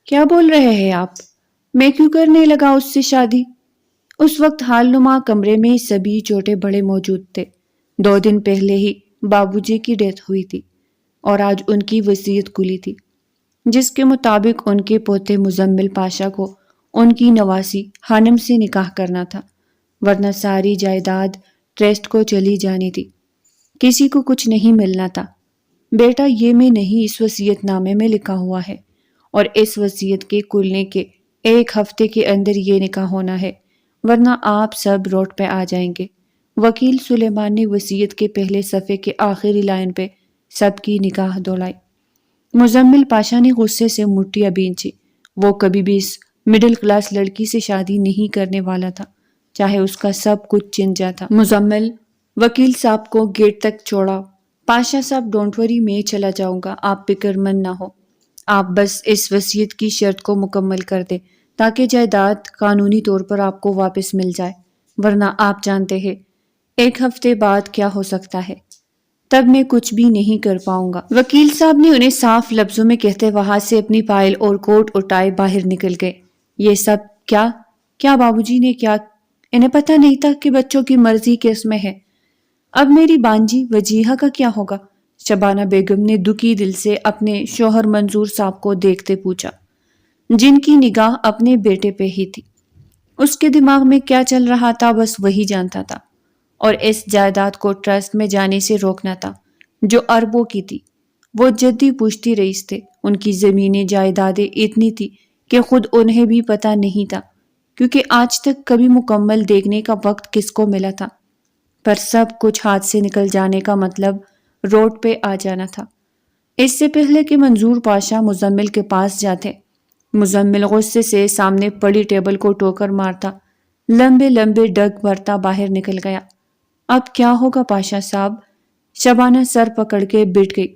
کیا بول رہے ہیں آپ؟ میں کیوں کرنے لگا اس سے شادی؟ اس وقت حال نما کمرے میں سبھی چھوٹے بڑے موجود تھے۔ 2 دن پہلے ہی بابو جی کی ڈیتھ ہوئی تھی اور آج ان کی وصیت کھلی تھی، جس کے مطابق ان کے پوتے مزمل پاشا کو ان کی نواسی خانم سے نکاح کرنا تھا، ورنہ ساری جائیداد ٹرسٹ کو چلی جانی تھی، کسی کو کچھ نہیں ملنا تھا۔ بیٹا، یہ میں نہیں، اس وصیت نامے میں لکھا ہوا ہے، اور اس وصیت کے کھلنے کے 1 ہفتے کے اندر یہ نکاح ہونا ہے، ورنہ آپ سب روڈ پہ آ جائیں گے۔ وکیل سلیمان نے وصیت کے پہلے صفحے کے آخری لائن پہ سب کی نگاہ دوڑائی۔ مزمل پاشا نے غصے سے مٹھیاں بھینچی۔ وہ کبھی بھی اس مڈل کلاس لڑکی سے شادی نہیں کرنے والا تھا، چاہے اس کا سب کچھ چھن جاتا۔ مزمل وکیل صاحب کو گیٹ تک چھوڑا۔ پاشا صاحب، ڈونٹ وری، میں چلا جاؤں گا، آپ فکر مند نہ ہو۔ آپ بس اس وصیت کی شرط کو مکمل کر دیں تاکہ جائیداد قانونی طور پر آپ کو واپس مل جائے، ورنہ آپ جانتے ہیں 1 ہفتے بعد کیا ہو سکتا ہے، تب میں کچھ بھی نہیں کر پاؤں گا۔ وکیل صاحب نے انہیں صاف لفظوں میں کہتے وہاں سے اپنی فائل اور کوٹ اٹھائے باہر نکل گئے۔ یہ سب کیا بابو جی نے کیا؟ انہیں پتہ نہیں تھا کہ بچوں کی مرضی کس میں ہے۔ اب میری بانجی وجیہہ کا کیا ہوگا؟ شبانہ بیگم نے دکھی دل سے اپنے شوہر منظور صاحب کو دیکھتے پوچھا، جن کی نگاہ اپنے بیٹے پہ ہی تھی۔ اس کے دماغ میں کیا چل رہا تھا بس وہی جانتا تھا، اور اس جائیداد کو ٹرسٹ میں جانے سے روکنا تھا جو اربوں کی تھی۔ وہ جدی پوچھتی رئیس تھے، ان کی زمینیں جائیدادیں اتنی تھی کہ خود انہیں بھی پتہ نہیں تھا، کیونکہ آج تک کبھی مکمل دیکھنے کا وقت کس کو ملا تھا۔ پر سب کچھ ہاتھ سے نکل جانے کا مطلب روڈ پہ آ جانا تھا۔ اس سے پہلے کہ منظور پاشا مزمل کے پاس جاتے، مزمل غصے سے سامنے پڑی ٹیبل کو ٹوکر مارتا، لمبے لمبے ڈگ بھرتا باہر نکل گیا۔ اب کیا ہوگا پاشا صاحب؟ شبانہ سر پکڑ کے بیٹھ گئی۔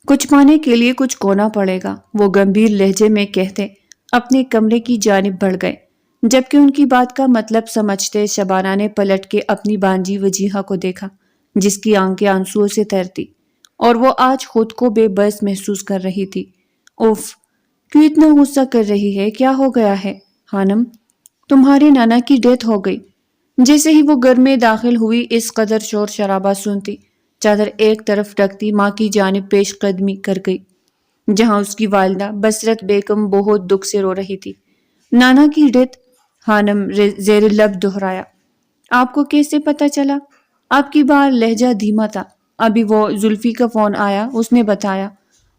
کچھ پانے کے لیے کچھ کھونا پڑے گا، وہ گمبھیر لہجے میں کہتے اپنے کمرے کی جانب بڑھ گئے۔ جبکہ ان کی بات کا مطلب سمجھتے شبانہ نے پلٹ کے اپنی بانجی وجیہہ کو دیکھا، جس کی آنکھیں آنسوؤں سے تر تھی اور وہ آج خود کو بے بس محسوس کر رہی تھی۔ اوف، کیوں اتنا غصہ کر رہی ہے؟ کیا ہو گیا ہے؟ خانم، تمہارے نانا کی ڈیتھ ہو گئی۔ جیسے ہی وہ گھر میں داخل ہوئی، اس قدر شور شرابہ سنتی، چادر ایک طرف رکھتی ماں کی جانب پیش قدمی کر گئی، جہاں اس کی والدہ بصرت بیگم بہت دکھ سے رو رہی تھی۔ نانا کی ڈیتھ؟ خانم زیر لب دہرایا۔ آپ کو کیسے پتا چلا؟ آپ کی بار لہجہ دھیما تھا۔ ابھی وہ زلفی کا فون آیا، اس نے بتایا۔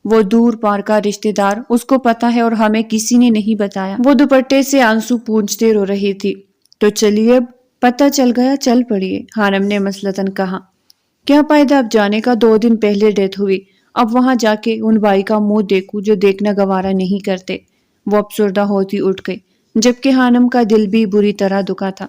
وہ دور پار کا رشتہ دار، اس کو پتا ہے اور ہمیں کسی نے نہیں بتایا۔ وہ دوپٹے سے آنسو پونچھتے رو رہی تھی۔ تو چلیے، اب پتہ چل گیا، چل پڑیے، خانم نے مثلثاً کہا۔ کیا فائدہ اب جانے کا؟ 2 دن پہلے ڈیتھ ہوئی، اب وہاں جا کے ان بھائی کا منہ دیکھوں جو دیکھنا گوارا نہیں کرتے۔ وہ افسردہ ہوتی اٹھ گئی، جبکہ خانم کا دل بھی بری طرح دکھا تھا۔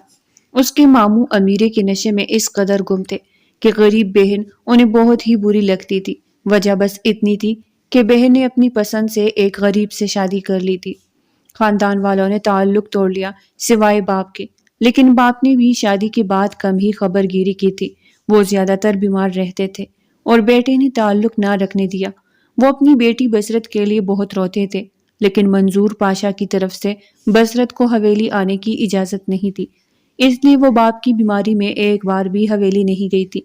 اس کے ماموں امیرے کے نشے میں اس قدر گم تھے کہ غریب بہن انہیں بہت ہی بری لگتی تھی۔ وجہ بس اتنی تھی کہ بہن نے اپنی پسند سے ایک غریب سے شادی کر لی تھی۔ خاندان والوں نے تعلق توڑ لیا سوائے باپ کے، لیکن باپ نے بھی شادی کے بعد کم ہی خبر گیری کی تھی۔ وہ زیادہ تر بیمار رہتے تھے اور بیٹے نے تعلق نہ رکھنے دیا۔ وہ اپنی بیٹی بصرت کے لیے بہت روتے تھے، لیکن منظور پاشا کی طرف سے بصرت کو حویلی آنے کی اجازت نہیں تھی، اس لیے وہ باپ کی بیماری میں ایک بار بھی حویلی نہیں گئی تھی۔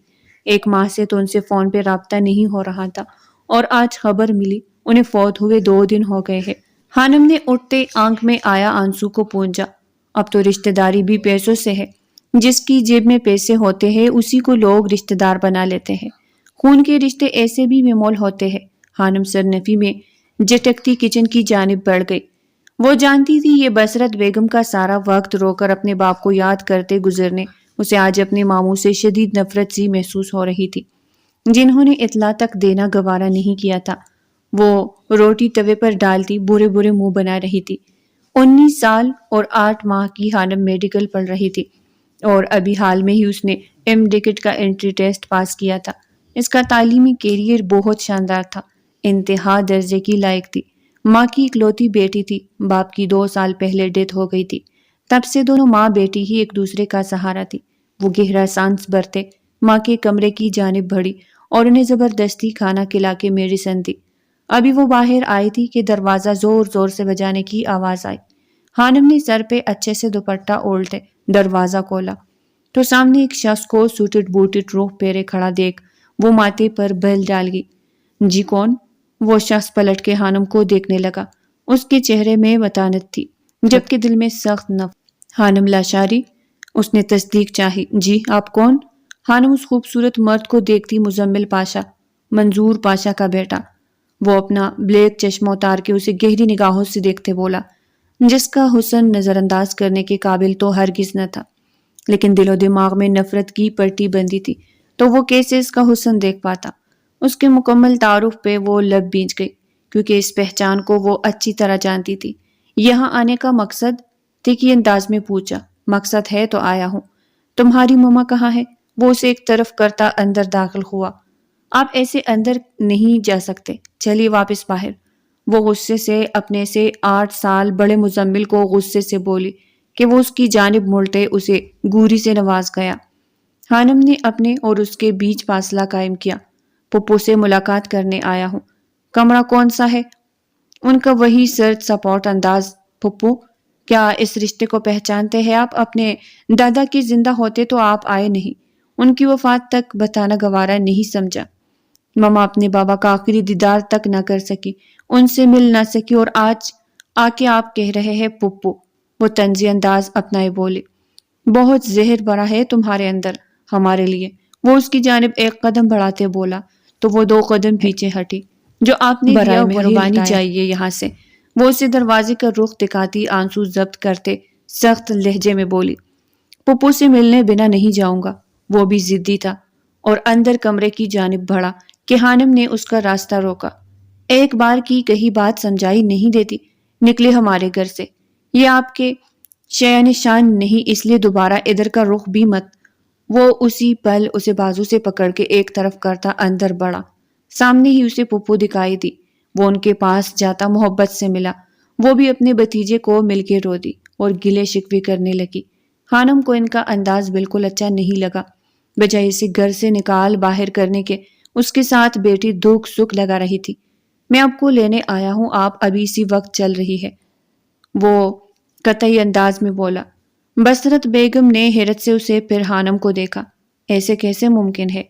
1 ماہ سے تو ان سے فون پہ رابطہ نہیں ہو رہا تھا، اور آج خبر ملی انہیں فوت ہوئے 2 دن ہو گئے ہیں۔ خانم نے اٹھتے آنکھ میں آیا آنسو کو پونچھا۔ اب تو رشتہ داری بھی پیسوں سے ہے، جس کی جیب میں پیسے ہوتے ہیں اسی کو لوگ رشتہ دار بنا لیتے ہیں۔ خون کے رشتے ایسے بھی بے مول ہوتے ہیں۔ خانم سرنفی میں جھٹکتی کچن کی جانب بڑھ گئی۔ وہ جانتی تھی یہ بصرت بیگم کا سارا وقت رو کر اپنے باپ کو یاد کرتے گزرنے، اسے آج اپنے ماموں سے شدید نفرت سی محسوس ہو رہی تھی، جنہوں نے اطلاع تک دینا گوارا نہیں کیا تھا۔ وہ روٹی توے پر ڈالتی برے برے منہ بنا رہی تھی۔ 19 سال اور 8 ماہ کی خانم میڈیکل پڑھ رہی تھی، اور ابھی حال میں ہی اس نے MDict کا انٹری ٹیسٹ پاس کیا تھا۔ اس کا تعلیمی کیریئر بہت شاندار تھا، انتہا درجے کی لائق تھی۔ ماں کی اکلوتی بیٹی تھی، باپ کی 2 سال پہلے ڈیتھ ہو گئی تھی۔ تب سے دونوں ماں بیٹی ہی ایک دوسرے کا سہارا تھی۔ وہ گہرا سانس بھرتے ماں کے کمرے کی جانب بڑھی اور انہیں زبردستی کھانا کھلا کے میڈیسن دی۔ ابھی وہ باہر آئی تھی کہ دروازہ زور زور سے بجانے کی آواز آئی۔ خانم نے سر پہ اچھے سے دوپٹہ اولٹے دروازہ کھولا تو سامنے ایک شخص کو سوٹڈ بوٹڈ روح پیرے کھڑا دیکھ وہ ماتھے پر بل ڈال گئی۔ جی کون؟ وہ شخص پلٹ کے خانم کو دیکھنے لگا۔ اس کے چہرے میں متانت تھی جبکہ دل میں سخت نفرت۔ خانم لاشاری؟ اس نے تصدیق چاہی۔ جی آپ کون؟ خانم اس خوبصورت مرد کو دیکھتی مزمل پاشا، منظور پاشا کا بیٹا۔ وہ اپنا بلیک چشمہ اتار کے اسے گہری نگاہوں سے دیکھتے بولا، جس کا حسن نظر انداز کرنے کے قابل تو ہرگز نہ تھا، لیکن دل و دماغ میں نفرت کی پٹی بندی تھی تو وہ کیسے اس کا حسن دیکھ پاتا؟ اس کے مکمل تعارف پہ وہ لب بھیج گئی کیونکہ اس پہچان کو وہ اچھی طرح جانتی تھی۔ یہاں آنے کا مقصد تیکھی انداز میں پوچھا۔ مقصد ہے تو آیا ہوں۔ تمہاری مما کہاں ہے؟ وہ اسے ایک طرف کرتا اندر داخل ہوا۔ آپ ایسے اندر نہیں جا سکتے، چلیے واپس باہر۔ وہ غصے سے اپنے سے 8 سال بڑے مزمل کو غصے سے بولی کہ وہ اس کی جانب ملٹے اسے گوری سے نواز گیا۔ خانم نے اپنے اور اس کے بیچ فاصلہ قائم کیا۔ پپو سے ملاقات کرنے آیا ہوں۔ کمرہ کون سا ہے؟ ان کا وہی سرد سپورٹ انداز۔ پپو، کیا اس رشتے کو پہچانتے ہیں آپ؟ اپنے دادا کے زندہ ہوتے تو آپ آئے نہیں، ان کی وفات تک بتانا گوارا نہیں سمجھا۔ ماما اپنے بابا کا آخری دیدار تک نہ کر سکی، ان سے مل نہ سکی، اور آج آ کے آپ کہہ رہے ہیں پپو؟ وہ طنزی انداز اپنائے بولے۔ بہت زہر بھرا ہے تمہارے اندر ہمارے لیے۔ وہ اس کی جانب ایک قدم بڑھاتے بولا تو وہ 2 قدم پیچھے ہٹی۔ جو آپ نے دیا مہربانی چاہیے یہاں سے۔ وہ اسے دروازے کا رخ دکھاتی آنسو ضبط کرتے سخت لہجے میں بولی۔ پپو سے ملنے بنا نہیں جاؤں گا۔ وہ بھی ضدی تھا اور اندر کمرے کی جانب بڑھا کہ خانم نے اس کا راستہ روکا۔ ایک بار کی کہی بات سمجھائی نہیں دیتی، نکلے ہمارے گھر سے، یہ آپ کے شیان شان نہیں، اس لیے دوبارہ ادھر کا رخ بھی مت۔ وہ اسی پل اسے بازو سے پکڑ کے ایک طرف کرتا اندر بڑھا۔ سامنے ہی اسے پپو دکھائی دی۔ وہ ان کے پاس جاتا محبت سے ملا۔ وہ بھی اپنے بھتیجے کو مل کے رو دی اور گلے شکوے کرنے لگی۔ خانم کو ان کا انداز بالکل اچھا نہیں لگا۔ بجائے اسے گھر سے نکال باہر کرنے کے، اس کے ساتھ بیٹی دکھ سکھ لگا رہی تھی۔ میں آپ کو لینے آیا ہوں، آپ ابھی اسی وقت چل رہی ہے، وہ قطعی انداز میں بولا۔ بصرت بیگم نے حیرت سے اسے پھر خانم کو دیکھا۔ ایسے کیسے ممکن ہے؟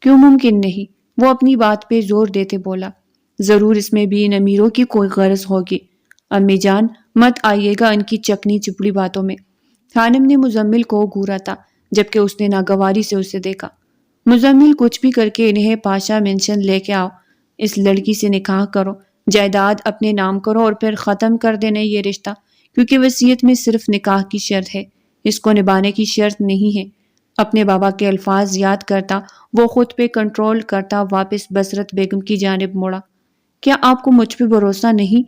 کیوں ممکن نہیں؟ وہ اپنی بات پہ زور دیتے بولا۔ ضرور اس میں بھی ان امیروں کی کوئی غرض ہوگی۔ امی جان مت آئیے گا ان کی چکنی چپڑی باتوں میں۔ خانم نے مزمل کو گھورا تھا جبکہ اس نے ناگواری سے اسے دیکھا۔ مزمل کچھ بھی کر کے انہیں پاشا مینشن لے کے آؤ، اس لڑکی سے نکاح کرو، جائیداد اپنے نام کرو اور پھر ختم کر دینے یہ رشتہ، کیونکہ وصیت میں صرف نکاح کی شرط ہے، اس کو نبھانے کی شرط نہیں ہے۔ اپنے بابا کے الفاظ یاد کرتا وہ خود پہ کنٹرول کرتا واپس بصرت بیگم کی جانب موڑا۔ کیا آپ کو مجھ پہ بھروسہ نہیں؟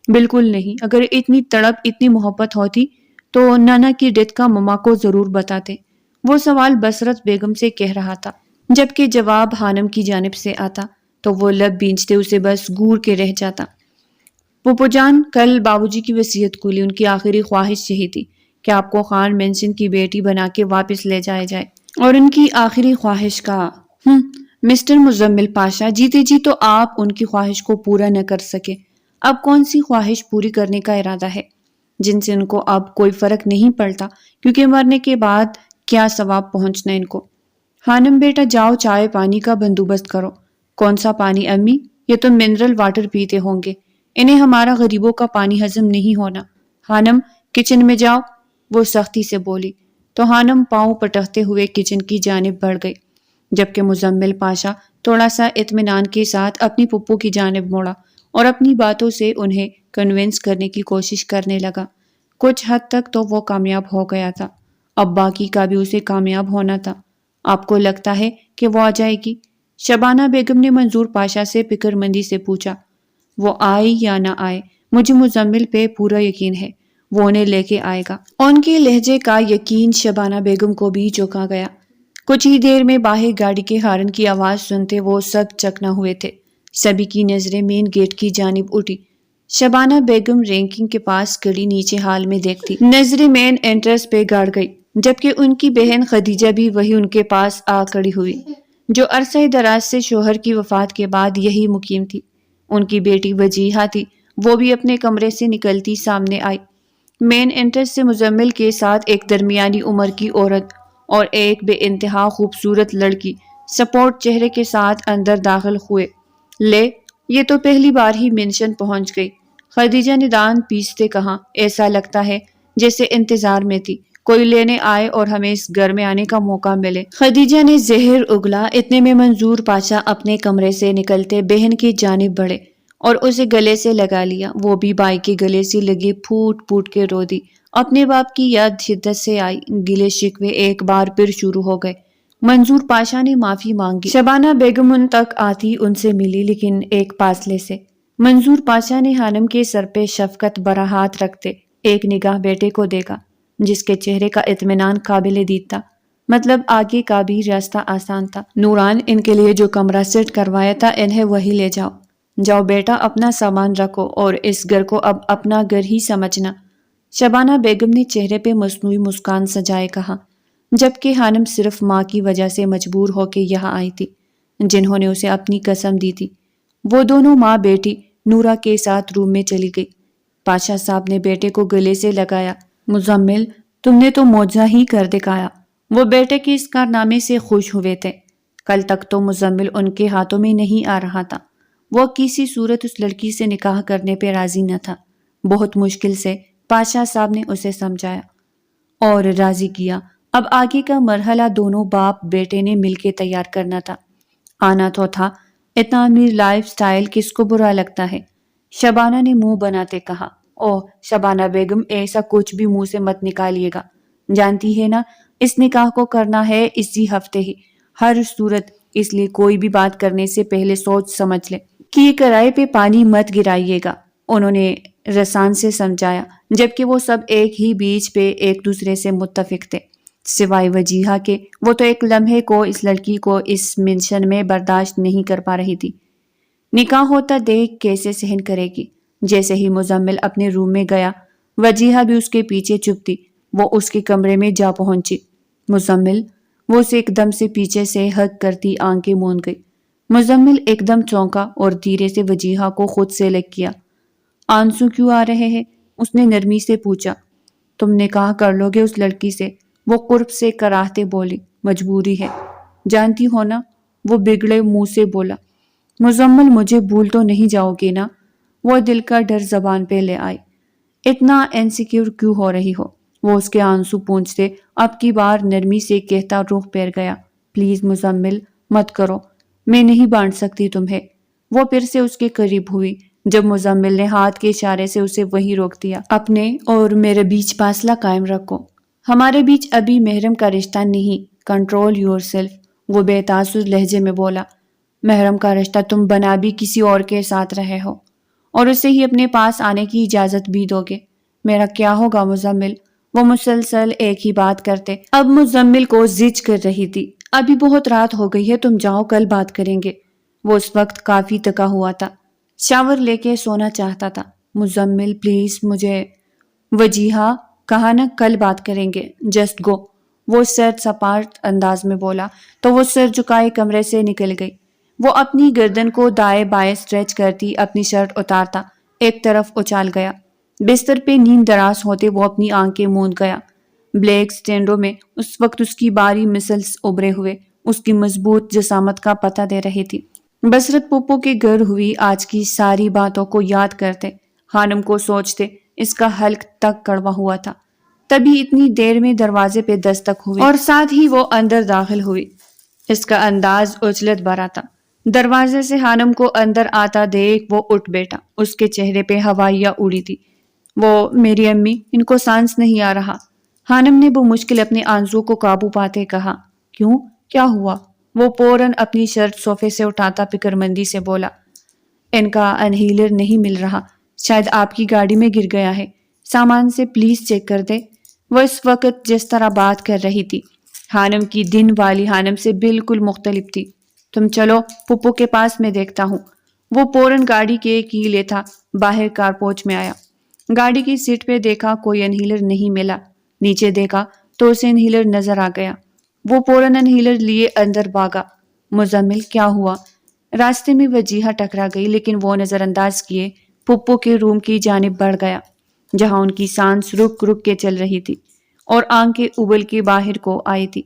بالکل نہیں۔ اگر اتنی تڑپ اتنی محبت ہوتی تو نانا کی ڈیتھ کا مما کو ضرور بتاتے۔ وہ سوال بصرت بیگم سے کہہ رہا تھا جبکہ جواب خانم کی جانب سے آتا تو وہ لب بینچتے اسے بس گور کے رہ جاتا۔ پپو جان، کل بابوجی کی وصیت کھلی، ان کی آخری خواہش یہی تھی کہ آپ کو خان مینشن کی بیٹی بنا کے واپس لے جایا جائے، اور ان کی آخری خواہش کا مسٹر مزمل پاشا جیتے جی تو آپ ان کی خواہش کو پورا نہ کر سکے، اب کون سی خواہش پوری کرنے کا ارادہ ہے جن سے ان کو اب کوئی فرق نہیں پڑتا، کیونکہ مرنے کے بعد کیا ثواب پہنچنا ان کو۔ خانم بیٹا جاؤ چائے پانی کا بندوبست کرو۔ کون سا پانی امی؟ یہ تو منرل واٹر پیتے ہوں گے، انہیں ہمارا غریبوں کا پانی ہضم نہیں ہونا۔ خانم کچن میں جاؤ، وہ سختی سے بولی تو خانم پاؤں پٹکتے ہوئے کچن کی جانب بڑھ گئی، جبکہ مزمل پاشا تھوڑا سا اطمینان کے ساتھ اپنی پپو کی جانب موڑا اور اپنی باتوں سے انہیں کنونس کرنے کی کوشش کرنے لگا۔ کچھ حد تک تو وہ کامیاب ہو گیا تھا، اب باقی کا بھی اسے کامیاب ہونا تھا۔ آپ کو لگتا ہے کہ وہ آ جائے گی؟ شبانہ بیگم نے منظور پاشا سے فکر مندی سے پوچھا۔ وہ آئے یا نہ آئے مجھے مزمل پہ پورا یقین ہے، وہ انہیں لے کے آئے گا۔ ان کے لہجے کا یقین شبانہ بیگم کو بھی چونکا گیا۔ کچھ ہی دیر میں باہر گاڑی کے ہارن کی آواز سنتے وہ سب چکنا ہوئے تھے۔ سبھی کی نظریں مین گیٹ کی جانب اٹھی۔ شبانہ بیگم رینکنگ کے پاس کھڑی نیچے ہال میں دیکھتی نظریں مین انٹرس پہ گاڑ گئی، جبکہ ان کی بہن خدیجہ بھی وہی ان کے پاس آ کھڑی ہوئی، جو عرصہ دراز سے شوہر کی وفات کے بعد یہی مقیم تھی۔ ان کی بیٹی وجیہہ تھی، وہ بھی اپنے کمرے سے نکلتی سامنے آئی۔ مین انٹرنس سے مزمل کے ساتھ ایک درمیانی عمر کی عورت اور ایک بے انتہا خوبصورت لڑکی سپورٹ چہرے کے ساتھ اندر داخل ہوئے۔ لے، یہ تو پہلی بار ہی مینشن پہنچ گئی، خدیجہ نے دان پیستے کہا۔ ایسا لگتا ہے جیسے انتظار میں تھی، کوئی لینے آئے اور ہمیں اس گھر میں آنے کا موقع ملے۔ خدیجہ نے زہر اگلا۔ اتنے میں منظور پاشا اپنے کمرے سے نکلتے بہن کی جانب بڑھے اور اسے گلے سے لگا لیا۔ وہ بھی بائی کے گلے سے لگے پھوٹ پھوٹ کے رو دی۔ اپنے باپ کی یاد شدت سے آئی، گلے شکوے ایک بار پھر شروع ہو گئے۔ منظور پاشا نے معافی مانگی۔ شبانہ بیگم ان تک آتی ان سے ملی، لیکن ایک فاصلے سے۔ منظور پاشا نے خانم کے سر پہ شفقت بھرا ہاتھ رکھتے ایک نگاہ بیٹے کو دیکھا، جس کے چہرے کا اطمینان قابل دید تھا۔ مطلب آگے کا بھی راستہ آسان تھا۔ نوران، ان کے لیے جو کمرہ سیٹ کروایا تھا انہیں وہی لے جاؤ۔ جاؤ بیٹا، اپنا سامان رکھو اور اس گھر کو اب اپنا گھر ہی سمجھنا۔ شبانہ بیگم نے چہرے پہ مصنوعی مسکان سجائے کہا، جبکہ خانم صرف ماں کی وجہ سے مجبور ہو کے یہاں آئی تھی، جنہوں نے اسے اپنی قسم دی تھی۔ وہ دونوں ماں بیٹی نورا کے ساتھ روم میں چلی گئی۔ پاشا صاحب نے بیٹے کو گلے سے لگایا۔ مزمل، تم نے تو معجزہ ہی کر دکھایا۔ وہ بیٹے کے اس کارنامے سے خوش ہوئے تھے۔ کل تک تو مزمل ان کے ہاتھوں میں نہیں آ رہا تھا۔ وہ کسی صورت اس لڑکی سے نکاح کرنے پہ راضی نہ تھا۔ بہت مشکل سے پاشا صاحب نے اسے سمجھایا اور راضی کیا۔ اب آگے کا مرحلہ دونوں باپ بیٹے نے مل کے تیار کرنا تھا۔ آنا تو تھا، اتنا امیر لائف سٹائل کس کو برا لگتا ہے؟ شبانہ نے منہ بناتے کہا۔ اوہ شبانہ بیگم، ایسا کچھ بھی منہ سے مت نکالیے گا، جانتی ہے نا اس نکاح کو کرنا ہے اسی ہفتے ہی، ہر صورت، اس لیے کوئی بھی بات کرنے سے پہلے سوچ سمجھ لے کہ کرائے پہ پانی مت گرائیے گا، انہوں نے رسان سے سمجھایا، جبکہ وہ سب ایک ہی بیچ پہ ایک دوسرے سے متفق تھے، سوائے وجیہہ کے۔ وہ تو ایک لمحے کو اس لڑکی کو اس مینشن میں برداشت نہیں کر پا رہی تھی۔ نکاح ہوتا دیکھ کیسے سہن کرے گی؟ جیسے ہی مزمل اپنے روم میں گیا، وجیہہ بھی اس کے پیچھے چپ تھی۔ وہ اس کے کمرے میں جا پہنچی۔ مزمل، وہ اسے ایک دم سے پیچھے سے ہگ کرتی آنکھیں موند گئی۔ مزمل ایک دم چونکا اور دھیرے سے وجیہہ کو خود سے لگ کیا۔ آنسو کیوں آ رہے ہیں؟ اس نے نرمی سے پوچھا۔ تم نکاح کر لو گے اس لڑکی سے؟ وہ قرب سے کراہتے بولی۔ مجبوری ہے، جانتی ہو نا، وہ بگڑے منہ سے بولا۔ مزمل، مجھے بھول تو نہیں جاؤ گے نا؟ وہ دل کا ڈر زبان پہ لے آئی۔ اتنا انسیکیور کیوں ہو رہی ہو؟ وہ اس کے آنسو پونچھتے اب کی بار نرمی سے کہتا رخ پھیر گیا۔ پلیز مزمل، مت کرو، میں نہیں بانٹ سکتی تمہیں۔ وہ پھر سے اس کے قریب ہوئی، جب مزمل نے ہاتھ کے اشارے سے اسے وہیں روک دیا۔ اپنے اور میرے بیچ فاصلہ قائم رکھو، ہمارے بیچ ابھی محرم کا رشتہ نہیں، کنٹرول یور سیلف، وہ بے تاثر لہجے میں بولا۔ محرم کا رشتہ تم بنا بھی کسی اور کے ساتھ رہے ہو اور اسے ہی اپنے پاس آنے کی اجازت بھی دو گے؟ میرا کیا ہوگا مزمل؟ وہ مسلسل ایک ہی بات کرتے۔ اب مزمل کو زج کر رہی تھی۔ ابھی بہت رات ہو گئی ہے، تم جاؤ، کل بات کریں گے۔ وہ اس وقت کافی تکا ہوا تھا، شاور لے کے سونا چاہتا تھا۔ مزمل پلیز مجھے، وجیہہ کہا نا کل بات کریں گے، جسٹ گو، وہ سیر سپاٹ انداز میں بولا تو وہ سر جھکائے کمرے سے نکل گئی۔ وہ اپنی گردن کو دائیں بائیں سٹریچ کرتی اپنی شرٹ اتارتا ایک طرف اچھال گیا۔ بستر پہ نیم دراز ہوتے وہ اپنی آنکھیں موند گیا۔ بلیک سٹینڈوں میں اس وقت اس کی باری مسلس ابھرے ہوئے اس کی مضبوط جسامت کا پتہ دے رہی تھی۔ بصرت پھپھو کے گھر ہوئی آج کی ساری باتوں کو یاد کرتے، خانم کو سوچتے، اس کا حلق تک کڑوا ہوا تھا۔ تبھی اتنی دیر میں دروازے پہ دستک ہوئی اور ساتھ ہی وہ اندر داخل ہوئی۔ اس کا انداز اچھلت بھرا تھا۔ دروازے سے خانم کو اندر آتا دیکھ وہ اٹھ بیٹھا۔ اس کے چہرے پہ ہوائیاں اڑی تھی۔ وہ میری امی، ان کو سانس نہیں آ رہا۔ خانم نے بمشکل اپنے آنسو کو قابو پاتے کہا۔ کیوں، کیا ہوا؟ وہ فوراً اپنی شرٹ صوفے سے اٹھاتا فکر مندی سے بولا۔ ان کا انہیلر نہیں مل رہا، شاید آپ کی گاڑی میں گر گیا ہے، سامان سے پلیز چیک کر دے۔ وہ اس وقت جس طرح بات کر رہی تھی خانم کی دن والی خانم سے بالکل مختلف تھی۔ تم چلو پھپھو کے پاس، میں دیکھتا ہوں۔ وہ فوراً گاڑی کے کی لیتا باہر کارپوچ میں آیا۔ گاڑی کی سیٹ پہ دیکھا کوئی انہیلر نہیں ملا، نیچے دیکھا تو اسے انہیلر نظر آ گیا۔ وہ فوراً انہیلر لیے اندر بھاگا۔ مزمل کیا ہوا؟ راستے میں وجیہہ ٹکرا گئی، لیکن وہ نظر انداز کیے پھپھو کے روم کی جانب بڑھ گیا، جہاں ان کی سانس رک رک کے چل رہی تھی اور آنکھیں ابل کے باہر کو آئی تھی۔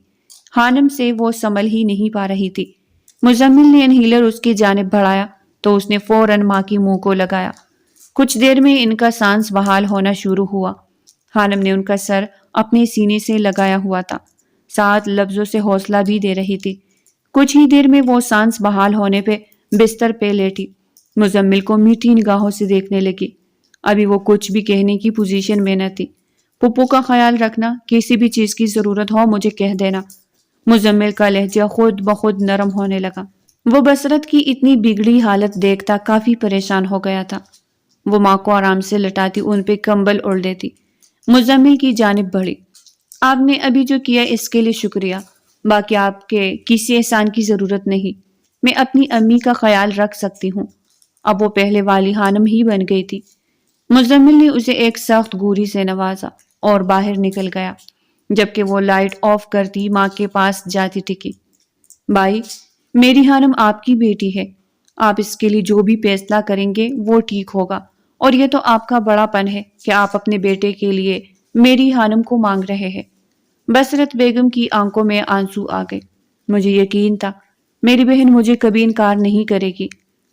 خانم سے وہ سنبھل ہی نہیں پا رہی تھی۔ مزمل نے انہیلر اس کی جانب بڑھایا تو اس نے فوراً ماں کی منہ کو لگایا۔ کچھ دیر میں ان کا سانس بحال ہونا شروع ہوا۔ خانم نے ان کا سر اپنے سینے سے لگایا ہوا تھا، ساتھ لفظوں سے حوصلہ بھی دے رہی تھی۔ کچھ ہی دیر میں وہ سانس بحال ہونے پہ بستر پہ لیٹی، مزمل کو میٹھی نگاہوں سے دیکھنے لگی۔ ابھی وہ کچھ بھی کہنے کی پوزیشن میں نہ تھی۔ پھپھو کا خیال رکھنا، کسی بھی چیز کی ضرورت ہو مجھے کہہ دینا۔ مزمل کا لہجہ خود بخود نرم ہونے لگا۔ وہ بصرت کی اتنی بگڑی حالت دیکھتا کافی پریشان ہو گیا تھا۔ وہ ماں کو آرام سے لٹاتی ان پہ کمبل اوڑھ دیتی۔ مزمل کی جانب بڑھی۔ آپ نے ابھی جو کیا اس کے لیے شکریہ، باقی آپ کے کسی احسان کی ضرورت نہیں۔ میں اپنی امی کا خیال رکھ سکتی ہوں۔ اب وہ پہلے والی خانم ہی بن گئی تھی۔ مزمل نے اسے ایک سخت گوری سے نوازا اور باہر نکل گیا، جبکہ وہ لائٹ آف کرتی ماں کے پاس جاتی ٹکی۔ بھائی، میری خانم آپ کی بیٹی ہے، آپ اس کے لیے جو بھی فیصلہ کریں گے وہ ٹھیک ہوگا، اور یہ تو آپ کا بڑا پن ہے کہ آپ اپنے بیٹے کے لیے میری خانم کو مانگ رہے ہیں۔ بصرت بیگم کی آنکھوں میں آنسو آ گئے۔ مجھے یقین تھا میری بہن مجھے کبھی انکار نہیں کرے گی،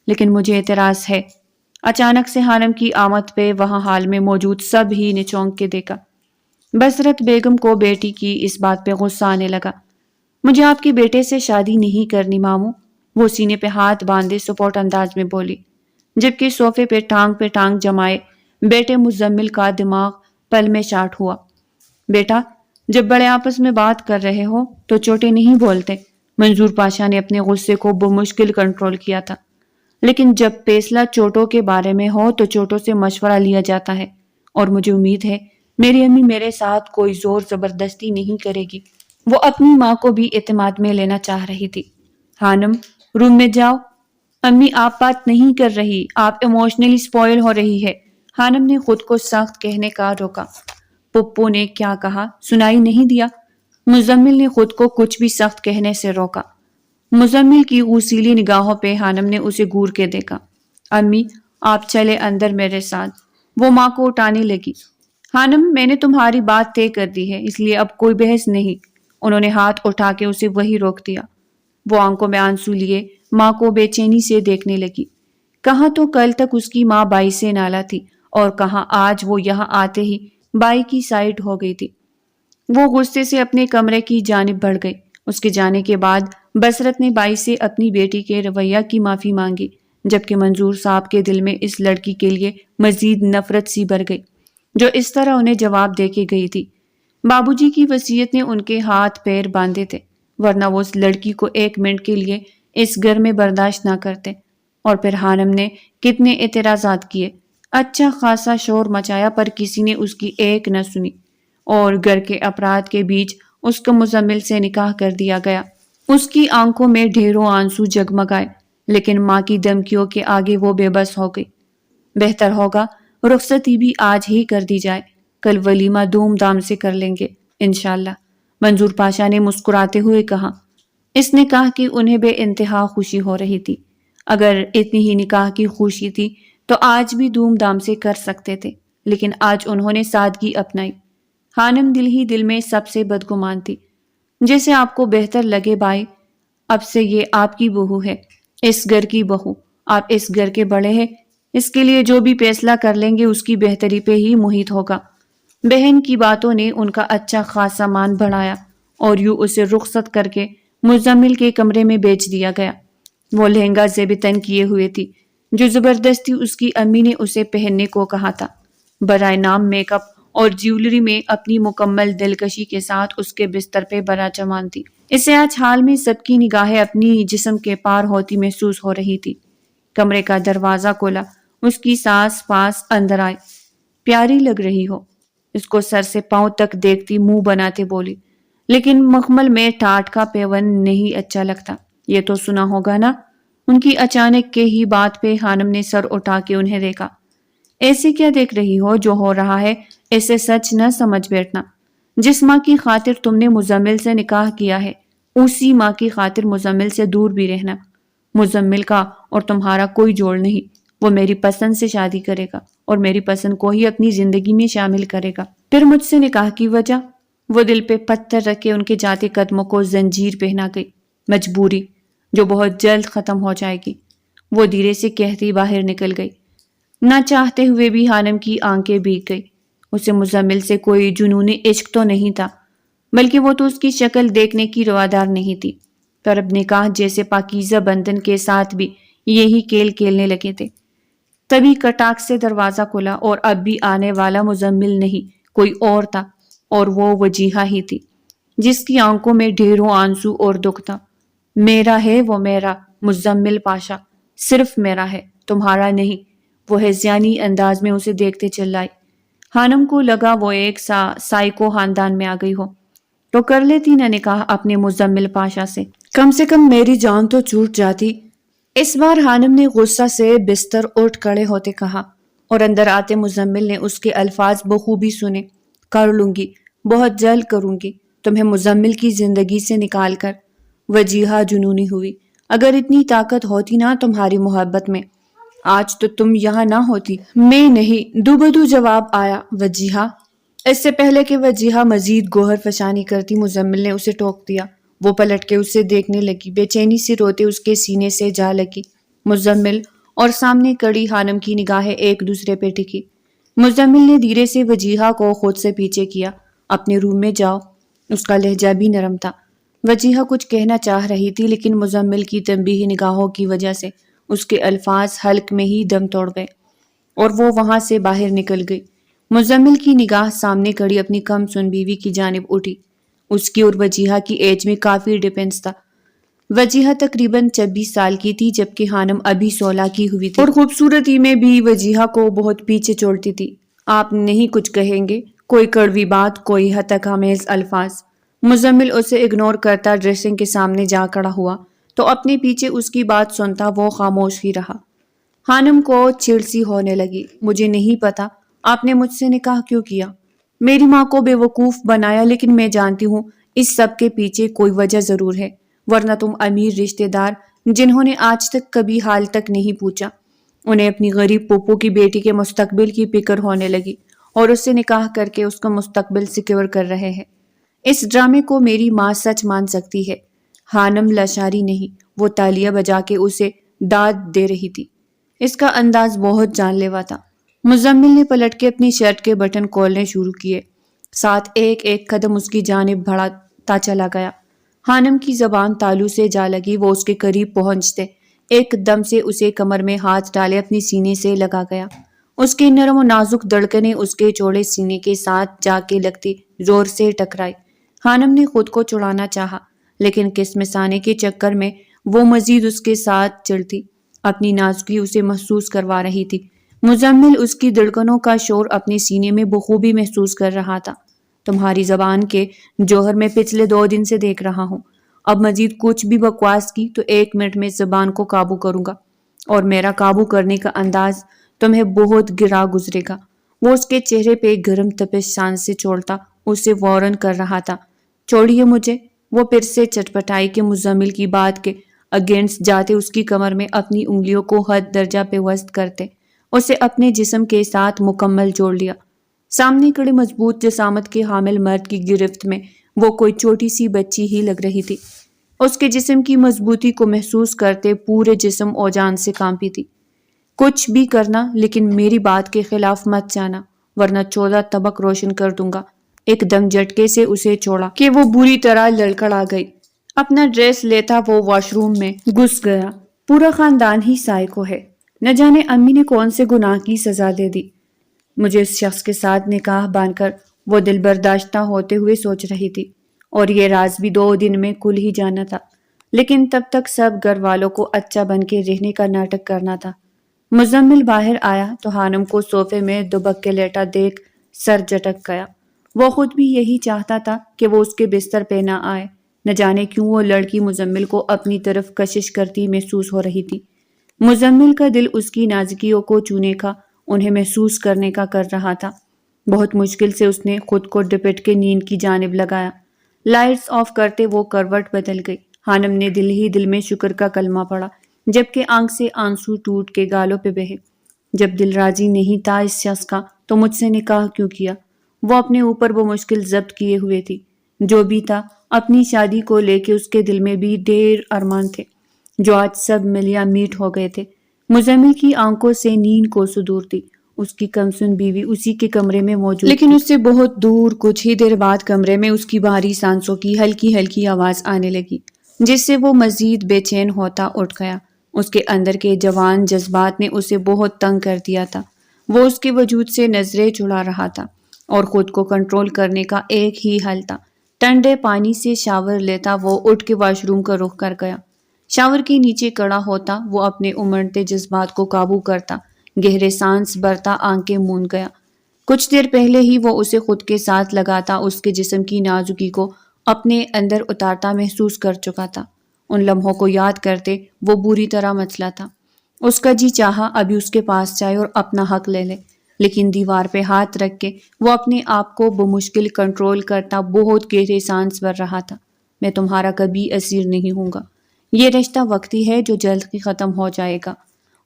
لیکن مجھے اعتراض ہے۔ اچانک سے خانم کی آمد پہ وہاں حال میں موجود سب ہی نے چونک کے دیکھا۔ بصرت بیگم کو بیٹی کی اس بات پہ غصہ آنے لگا۔ مجھے آپ کے بیٹے سے شادی نہیں کرنی ماموں، وہ سینے پہ ہاتھ باندھے سپورٹ انداز میں بولی، جبکہ صوفے پہ ٹانگ جمائے بیٹے مزمل کا دماغ پل میں چاٹ ہوا۔ بیٹا، جب بڑے آپس میں بات کر رہے ہو تو چھوٹے نہیں بولتے۔ منظور پاشا نے اپنے غصے کو بمشکل کنٹرول کیا تھا، لیکن جب فیصلہ چھوٹوں کے بارے میں ہو تو چھوٹوں سے مشورہ لیا جاتا ہے، اور مجھے امید ہے میری امی میرے ساتھ کوئی زور زبردستی نہیں کرے گی۔ وہ اپنی ماں کو بھی اعتماد میں لینا چاہ رہی تھی۔ خانم، روم میں جاؤ۔ امی، آپ بات نہیں کر رہی، آپ ایموشنلی سپوائل ہو رہی ہے۔ خانم نے خود کو سخت کہنے کا روکا۔ پھپھو نے کیا کہا سنائی نہیں دیا؟ مزمل نے خود کو کچھ بھی سخت کہنے سے روکا۔ مزمل کی غصیلی نگاہوں پہ خانم نے اسے گور کے دیکھا۔ امی، آپ چلے اندر میرے ساتھ۔ وہ ماں کو اٹھانے لگی۔ خانم، میں نے تمہاری بات طے کر دی ہے، اس لیے اب کوئی بحث نہیں۔ انہوں نے ہاتھ اٹھا کے اسے وہی روک دیا۔ وہ آنکھوں میں آنسو لیے ماں کو بے چینی سے دیکھنے لگی۔ کہاں تو کل تک اس کی ماں بائی سے نالا تھی، اور کہاں آج وہ یہاں آتے ہی بائی کی سائڈ ہو گئی تھی۔ وہ غصے سے اپنے کمرے کی جانب بڑھ گئی۔ اس کے جانے کے بعد بصرت نے بائی سے اپنی بیٹی کے رویہ کی معافی مانگی، جبکہ منظور صاحب کے دل میں اس لڑکی کے لیے مزید نفرت سی بھر گئی، جو اس طرح انہیں جواب دے کے گئی تھی۔ بابو جی کی وصیت نے ان کے ہاتھ پیر باندھے تھے، ورنہ وہ اس لڑکی کو ایک منٹ کے لیے اس گھر میں برداشت نہ کرتے۔ اور پھر خانم نے کتنے اعتراضات کیے، اچھا خاصا شور مچایا، پر کسی نے اس کی ایک نہ سنی، اور گھر کے افراد کے بیچ اس کو مزمل سے نکاح کر دیا گیا۔ اس کی آنکھوں میں ڈھیروں آنسو جگمگائے، لیکن ماں کی دھمکیوں کے آگے وہ بے بس ہو گئی۔ بہتر ہوگا رخصتی بھی آج ہی کر دی جائے، کل ولیمہ دھوم دھام سے کر لیں گے انشاءاللہ، منظور پاشا نے مسکراتے ہوئے کہا۔ اس نکاح کی انہیں بے انتہا خوشی ہو رہی تھی۔ اگر اتنی ہی نکاح کی خوشی تھی تو آج بھی دھوم دھام سے کر سکتے تھے، لیکن آج انہوں نے سادگی اپنائی۔ خانم دل ہی دل میں سب سے بدگمان تھی۔ جیسے آپ کو بہتر لگے بھائی، اب سے یہ آپ کی بہو ہے، اس گھر کی بہو، آپ اس گھر کے بڑے ہیں، اس کے لیے جو بھی فیصلہ کر لیں گے اس کی بہتری پہ ہی محیط ہوگا۔ بہن کی باتوں نے ان کا اچھا خاصا مان بڑھایا، اور یوں اسے رخصت کر کے مزمل کے کمرے میں بیچ دیا گیا۔ وہ لہنگا زیب تن کیے ہوئے تھی، جو زبردستی اس کی امی نے اسے پہننے کو کہا تھا۔ برائے نام میک اپ اور جیولری میں اپنی مکمل دلکشی کے ساتھ اس کے بستر پہ براجمان تھی۔ اسے آج حال میں سب کی نگاہیں اپنی جسم کے پار ہوتی محسوس ہو رہی تھی۔ کمرے کا دروازہ کھولا، اس کی ساس پاس اندر آئی۔ پیاری لگ رہی ہو، اس کو سر سے پاؤں تک دیکھتی منہ بناتے بولی، لیکن مخمل میں ٹاٹ کا پیون نہیں اچھا لگتا، یہ تو سنا ہوگا نا۔ ان کی اچانک کے ہی بات پہ خانم نے سر اٹھا کے انہیں دیکھا۔ ایسے کیا دیکھ رہی ہو؟ جو ہو رہا ہے اسے سچ نہ سمجھ بیٹھنا۔ جس ماں کی خاطر تم نے مزمل سے نکاح کیا ہے، اسی ماں کی خاطر مزمل سے دور بھی رہنا۔ مزمل کا اور تمہارا کوئی جوڑ نہیں، وہ میری پسند سے شادی کرے گا اور میری پسند کو ہی اپنی زندگی میں شامل کرے گا۔ پھر مجھ سے نکاح کی وجہ؟ وہ دل پہ پتھر رکھ کے ان کے جاتے قدموں کو زنجیر پہنا گئی۔ مجبوری، جو بہت جلد ختم ہو جائے گی، وہ دھیرے سے کہتی باہر نکل گئی۔ نہ چاہتے ہوئے بھی حانم کی آنکھیں بھیگ گئی۔ اسے مزمل سے کوئی جنون عشق تو نہیں تھا، بلکہ وہ تو اس کی شکل دیکھنے کی روادار نہیں تھی، پر اب نکاح جیسے پاکیزہ بندھن کے ساتھ بھی یہی کھیل کھیلنے لگے تھے۔ تبھی کٹاک سے دروازہ کھلا اور اب بھی آنے والا مزمل نہیں، کوئی اور تھا، اور وہ وجیہہ ہی تھی، جس کی آنکھوں میں ڈھیروں آنسو اور دکھ تھا۔ میرا ہے وہ، میرا مزمل پاشا، صرف میرا ہے، تمہارا نہیں، وہ ہذیانی انداز میں اسے دیکھتے چلائی۔ حانم کو لگا وہ ایک سائیکو خاندان میں آ گئی ہو، تو کر لیتی نہ نکاح اپنے مزمل پاشا سے، کم میری جان تو چھوٹ جاتی۔ اس بار حانم نے غصہ سے بستر اٹھ کھڑے ہوتے کہا، اور اندر آتے مزمل نے اس کے الفاظ بخوبی سنے۔ کر لوں گی، بہت جلد کروں گی، تمہیں مزمل کی زندگی سے نکال کر۔ وجیہہ جنونی ہوئی۔ اگر اتنی طاقت ہوتی نا تمہاری محبت میں، آج تو تم یہاں نہ ہوتی۔ میں نہیں، دو بدو جواب آیا وجیہہ۔ اس سے پہلے کہ وجیہہ مزید گوہر فشانی کرتی، مزمل نے اسے ٹوک دیا۔ وہ پلٹ کے اسے دیکھنے لگی، بے چینی سے روتے اس کے سینے سے جا لگی۔ مزمل اور سامنے کڑی حانم کی نگاہیں ایک دوسرے پہ ٹکی۔ مزمل نے دھیرے سے وجیہہ کو خود سے پیچھے کیا۔ اپنے روم میں جاؤ۔ اس کا لہجہ بھی نرم تھا۔ وجیہہ کچھ کہنا چاہ رہی تھی، لیکن مزمل کی تنبیہی نگاہوں کی وجہ سے اس کے الفاظ حلق میں ہی دم توڑ گئے اور وہ وہاں سے باہر نکل گئی۔ مزمل کی نگاہ سامنے کڑی اپنی کم سن بیوی کی جانب اٹھی۔ اس کی اور وجیہہ کی ایج میں کافی ڈفرینس تھا۔ وجیہہ تقریباً 26 سال کی تھی، جبکہ حانم ابھی 16 کی ہوئی تھی، اور خوبصورتی میں بھی وجیہہ کو بہت پیچھے چھوڑتی تھی۔ آپ نہیں کچھ کہیں گے؟ کوئی کڑوی بات، کوئی ہتک آمیز الفاظ؟ مزمل اسے اگنور کرتا ڈریسنگ کے سامنے جا کھڑا ہوا، تو اپنے پیچھے اس کی بات سنتا وہ خاموش ہی رہا۔ حانم کو چڑ سی ہونے لگی۔ مجھے نہیں پتا آپ نے مجھ سے نکاح کیوں کیا، میری ماں کو بے وقوف بنایا، لیکن میں جانتی ہوں اس سب کے پیچھے کوئی وجہ ضرور ہے، ورنہ تم امیر رشتہ دار جنہوں نے آج تک کبھی حال تک نہیں پوچھا، انہیں اپنی غریب پھوپھو کی بیٹی کے مستقبل کی فکر ہونے لگی اور اس سے نکاح کر کے اس کا مستقبل سیکیور کر رہے ہیں۔ اس ڈرامے کو میری ماں سچ مان سکتی ہے۔ حانم لاشاری نہیں، وہ تالیاں بجا کے اسے داد دے رہی تھی۔ اس کا انداز بہت جان لیوا تھا۔ مزمل نے پلٹ کے اپنی شرٹ کے بٹن کھولنے شروع کیے، ساتھ ایک ایک قدم اس کی جانب بڑھاتا چلا گیا۔ حانم کی زبان تالو سے جا لگی، وہ اس کے قریب پہنچتے ایک دم سے اسے کمر میں ہاتھ ڈالے اپنی سینے سے لگا گیا۔ اس کے نرم و نازک دھڑکنیں اس کے چوڑے سینے کے ساتھ جا کے لگتی زور سے ٹکرائی۔ حانم نے خود کو چھڑانا چاہا، لیکن کسمسانے کے چکر میں وہ مزید اس کے ساتھ چڑھتی، اپنی نازکی اسے محسوس کروا رہی تھی۔ مزمل اس کی دھڑکنوں کا شور اپنے سینے میں بخوبی محسوس کر رہا تھا۔ تمہاری زبان کے جوہر میں پچھلے 2 دن سے دیکھ رہا ہوں، اب مزید کچھ بھی بکواس کی تو 1 منٹ میں زبان کو قابو کروں گا، اور میرا قابو کرنے کا انداز تمہیں بہت گرا گزرے گا۔ وہ اس کے چہرے پہ گرم تپش شان سے چھوڑتا اسے وارن کر رہا تھا۔ چھوڑیے مجھے۔ وہ پھر سے چٹپٹائی کے مزمل کی بات کے اگینسٹ جاتے اس کی کمر میں اپنی انگلیوں کو حد درجہ پہ وسط کرتے اسے اپنے جسم کے ساتھ مکمل جوڑ لیا۔ سامنے کھڑے مضبوط جسامت کے حامل مرد کی گرفت میں وہ کوئی چھوٹی سی بچی ہی لگ رہی تھی۔ اس کے جسم کی مضبوطی کو محسوس کرتے پورے جسم و جان سے کانپی تھی۔ کچھ بھی کرنا، لیکن میری بات کے خلاف مت جانا، ورنہ 14 طبق روشن کر دوں گا۔ ایک دم جھٹکے سے اسے چھوڑا کہ وہ بری طرح لڑکھڑا گئی۔ اپنا ڈریس لیتا وہ واش روم میں گھس گیا۔ پورا خاندان ہی سائیکو ہے، نہ جانے امی نے کون سے گناہ کی سزا دے دی۔ مجھے اس شخص کے ساتھ نکاح باندھ کر وہ دل برداشتہ ہوتے ہوئے سوچ رہی تھی، اور یہ راز بھی 2 دن میں کھل ہی جانا تھا، لیکن تب تک سب گھر والوں کو اچھا بن کے رہنے کا ناٹک کرنا تھا۔ مزمل باہر آیا تو حانم کو صوفے میں دبک کے لیٹا دیکھ سر جھٹک گیا۔ وہ خود بھی یہی چاہتا تھا کہ وہ اس کے بستر پہ نہ آئے، نہ جانے کیوں وہ لڑکی مزمل کو اپنی طرف کشش کرتی محسوس ہو رہی تھی۔ مزمل کا دل اس کی نازکیوں کو چھونے کا، انہیں محسوس کرنے کا کر رہا تھا۔ بہت مشکل سے اس نے خود کو ڈپٹ کے نیند کی جانب لگایا۔ لائٹس آف کرتے وہ کروٹ بدل گئی۔ حانم نے دل ہی دل میں شکر کا کلمہ پڑھا، جبکہ آنکھ سے آنسو ٹوٹ کے گالوں پہ بہے۔ جب دل راضی نہیں تھا اس شخص کا تو مجھ سے نکاح کیوں کیا؟ وہ اپنے اوپر وہ مشکل ضبط کیے ہوئے تھی۔ جو بھی تھا، اپنی شادی کو لے کے اس کے دل میں بھی ڈھیر ارمان تھے جو آج سب ملیاں میٹ ہو گئے تھے۔ مزمل کی آنکھوں سے نیند کو دور تھی۔ اس کی کمسن بیوی اسی کے کمرے میں موجود لیکن اس سے بہت دور کچھ ہی دیر بعد کمرے میں اس کی بھاری سانسوں کی ہلکی ہلکی آواز آنے لگی، جس سے وہ مزید بے چین ہوتا اٹھ گیا۔ اس کے اندر کے جوان جذبات نے اسے بہت تنگ کر دیا تھا۔ وہ اس کے وجود سے نظریں چڑھا رہا تھا اور خود کو کنٹرول کرنے کا ایک ہی حل تھا۔ ٹھنڈے پانی سے شاور لیتا وہ اٹھ کے واش روم کا رخ کر گیا۔ شاور کے نیچے کڑا ہوتا وہ اپنے امڑتے جذبات کو قابو کرتا، گہرے سانس بھرتا، آنکھیں موند گیا۔ کچھ دیر پہلے ہی وہ اسے خود کے ساتھ لگاتا اس کے جسم کی نازکی کو اپنے اندر اتارتا محسوس کر چکا تھا۔ ان لمحوں کو یاد کرتے وہ بری طرح مچلا تھا۔ اس کا جی چاہا ابھی اس کے پاس جائے اور اپنا حق لے لے، لیکن دیوار پہ ہاتھ رکھ کے وہ اپنے آپ کو بمشکل کنٹرول کرتا بہت گہرے سانس بھر رہا تھا۔ میں تمہارا کبھی اسیر نہیں ہوں گا۔ یہ رشتہ وقتی ہے جو جلد ہی ختم ہو جائے گا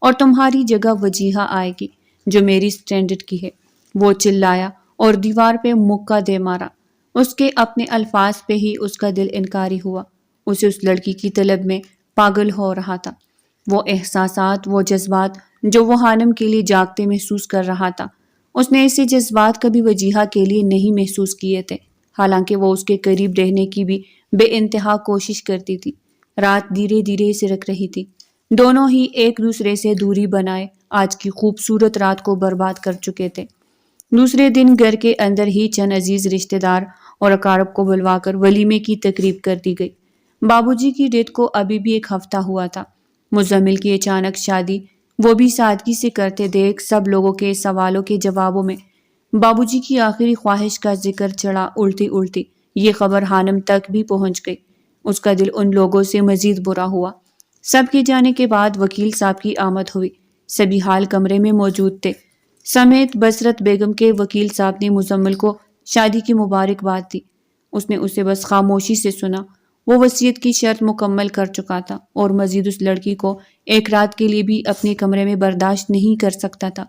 اور تمہاری جگہ وجیہہ آئے گی جو میری سٹینڈرڈ کی ہے۔ وہ چلایا اور دیوار پہ مکہ دے مارا۔ اس کے اپنے الفاظ پہ ہی اس کا دل انکاری ہوا۔ اسے اس لڑکی کی طلب میں پاگل ہو رہا تھا۔ وہ احساسات، وہ جذبات جو وہ خانم کے لیے جاگتے محسوس کر رہا تھا، اس نے ایسے جذبات کبھی وجیہہ کے لیے نہیں محسوس کیے تھے، حالانکہ وہ اس کے قریب رہنے کی بھی بے انتہا کوشش کرتی تھی۔ رات دھیرے دھیرے سرک رہی تھی۔ دونوں ہی ایک دوسرے سے دوری بنائے آج کی خوبصورت رات کو برباد کر چکے تھے۔ دوسرے دن گھر کے اندر ہی چند عزیز رشتہ دار اور اقارب کو بلوا کر ولیمے کی تقریب کر دی گئی۔ بابو جی کی ڈیتھ کو ابھی بھی ایک ہفتہ ہوا تھا۔ مزمل کی اچانک شادی وہ بھی سادگی سے کرتے دیکھ سب لوگوں کے سوالوں کے جوابوں میں بابو جی کی آخری خواہش کا ذکر چڑھا الٹی الٹی۔ یہ خبر خانم تک بھی پہنچ گئی۔ اس کا دل ان لوگوں سے مزید برا ہوا۔ سب کے جانے کے بعد وکیل صاحب کی آمد ہوئی۔ سبھی حال کمرے میں موجود تھے۔ سمیت بصرت بیگم کے وکیل صاحب نے مزمل کو شادی کی مبارکباد دی۔ اس نے اسے بس خاموشی سے سنا۔ وہ وصیت کی شرط مکمل کر چکا تھا اور مزید اس لڑکی کو ایک رات کے لیے بھی اپنے کمرے میں برداشت نہیں کر سکتا تھا،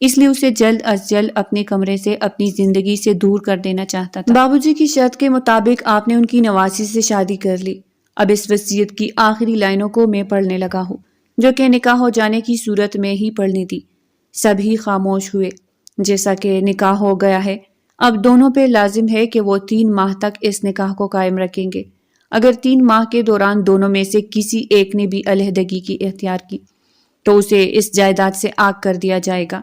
اس لیے اسے جلد از جلد اپنے کمرے سے اپنی زندگی سے دور کر دینا چاہتا تھا۔ بابو جی کی شرط کے مطابق آپ نے ان کی نواسی سے شادی کر لی۔ اب اس وصیت کی آخری لائنوں کو میں پڑھنے لگا ہوں، جو کہ نکاح ہو جانے کی صورت میں ہی پڑھنی تھی۔ سبھی خاموش ہوئے۔ جیسا کہ نکاح ہو گیا ہے، اب دونوں پہ لازم ہے کہ وہ 3 ماہ تک اس نکاح کو قائم رکھیں گے۔ اگر 3 ماہ کے دوران دونوں میں سے کسی ایک نے بھی علیحدگی کی اختیار کی تو اسے اس جائیداد سے آگ کر دیا جائے گا۔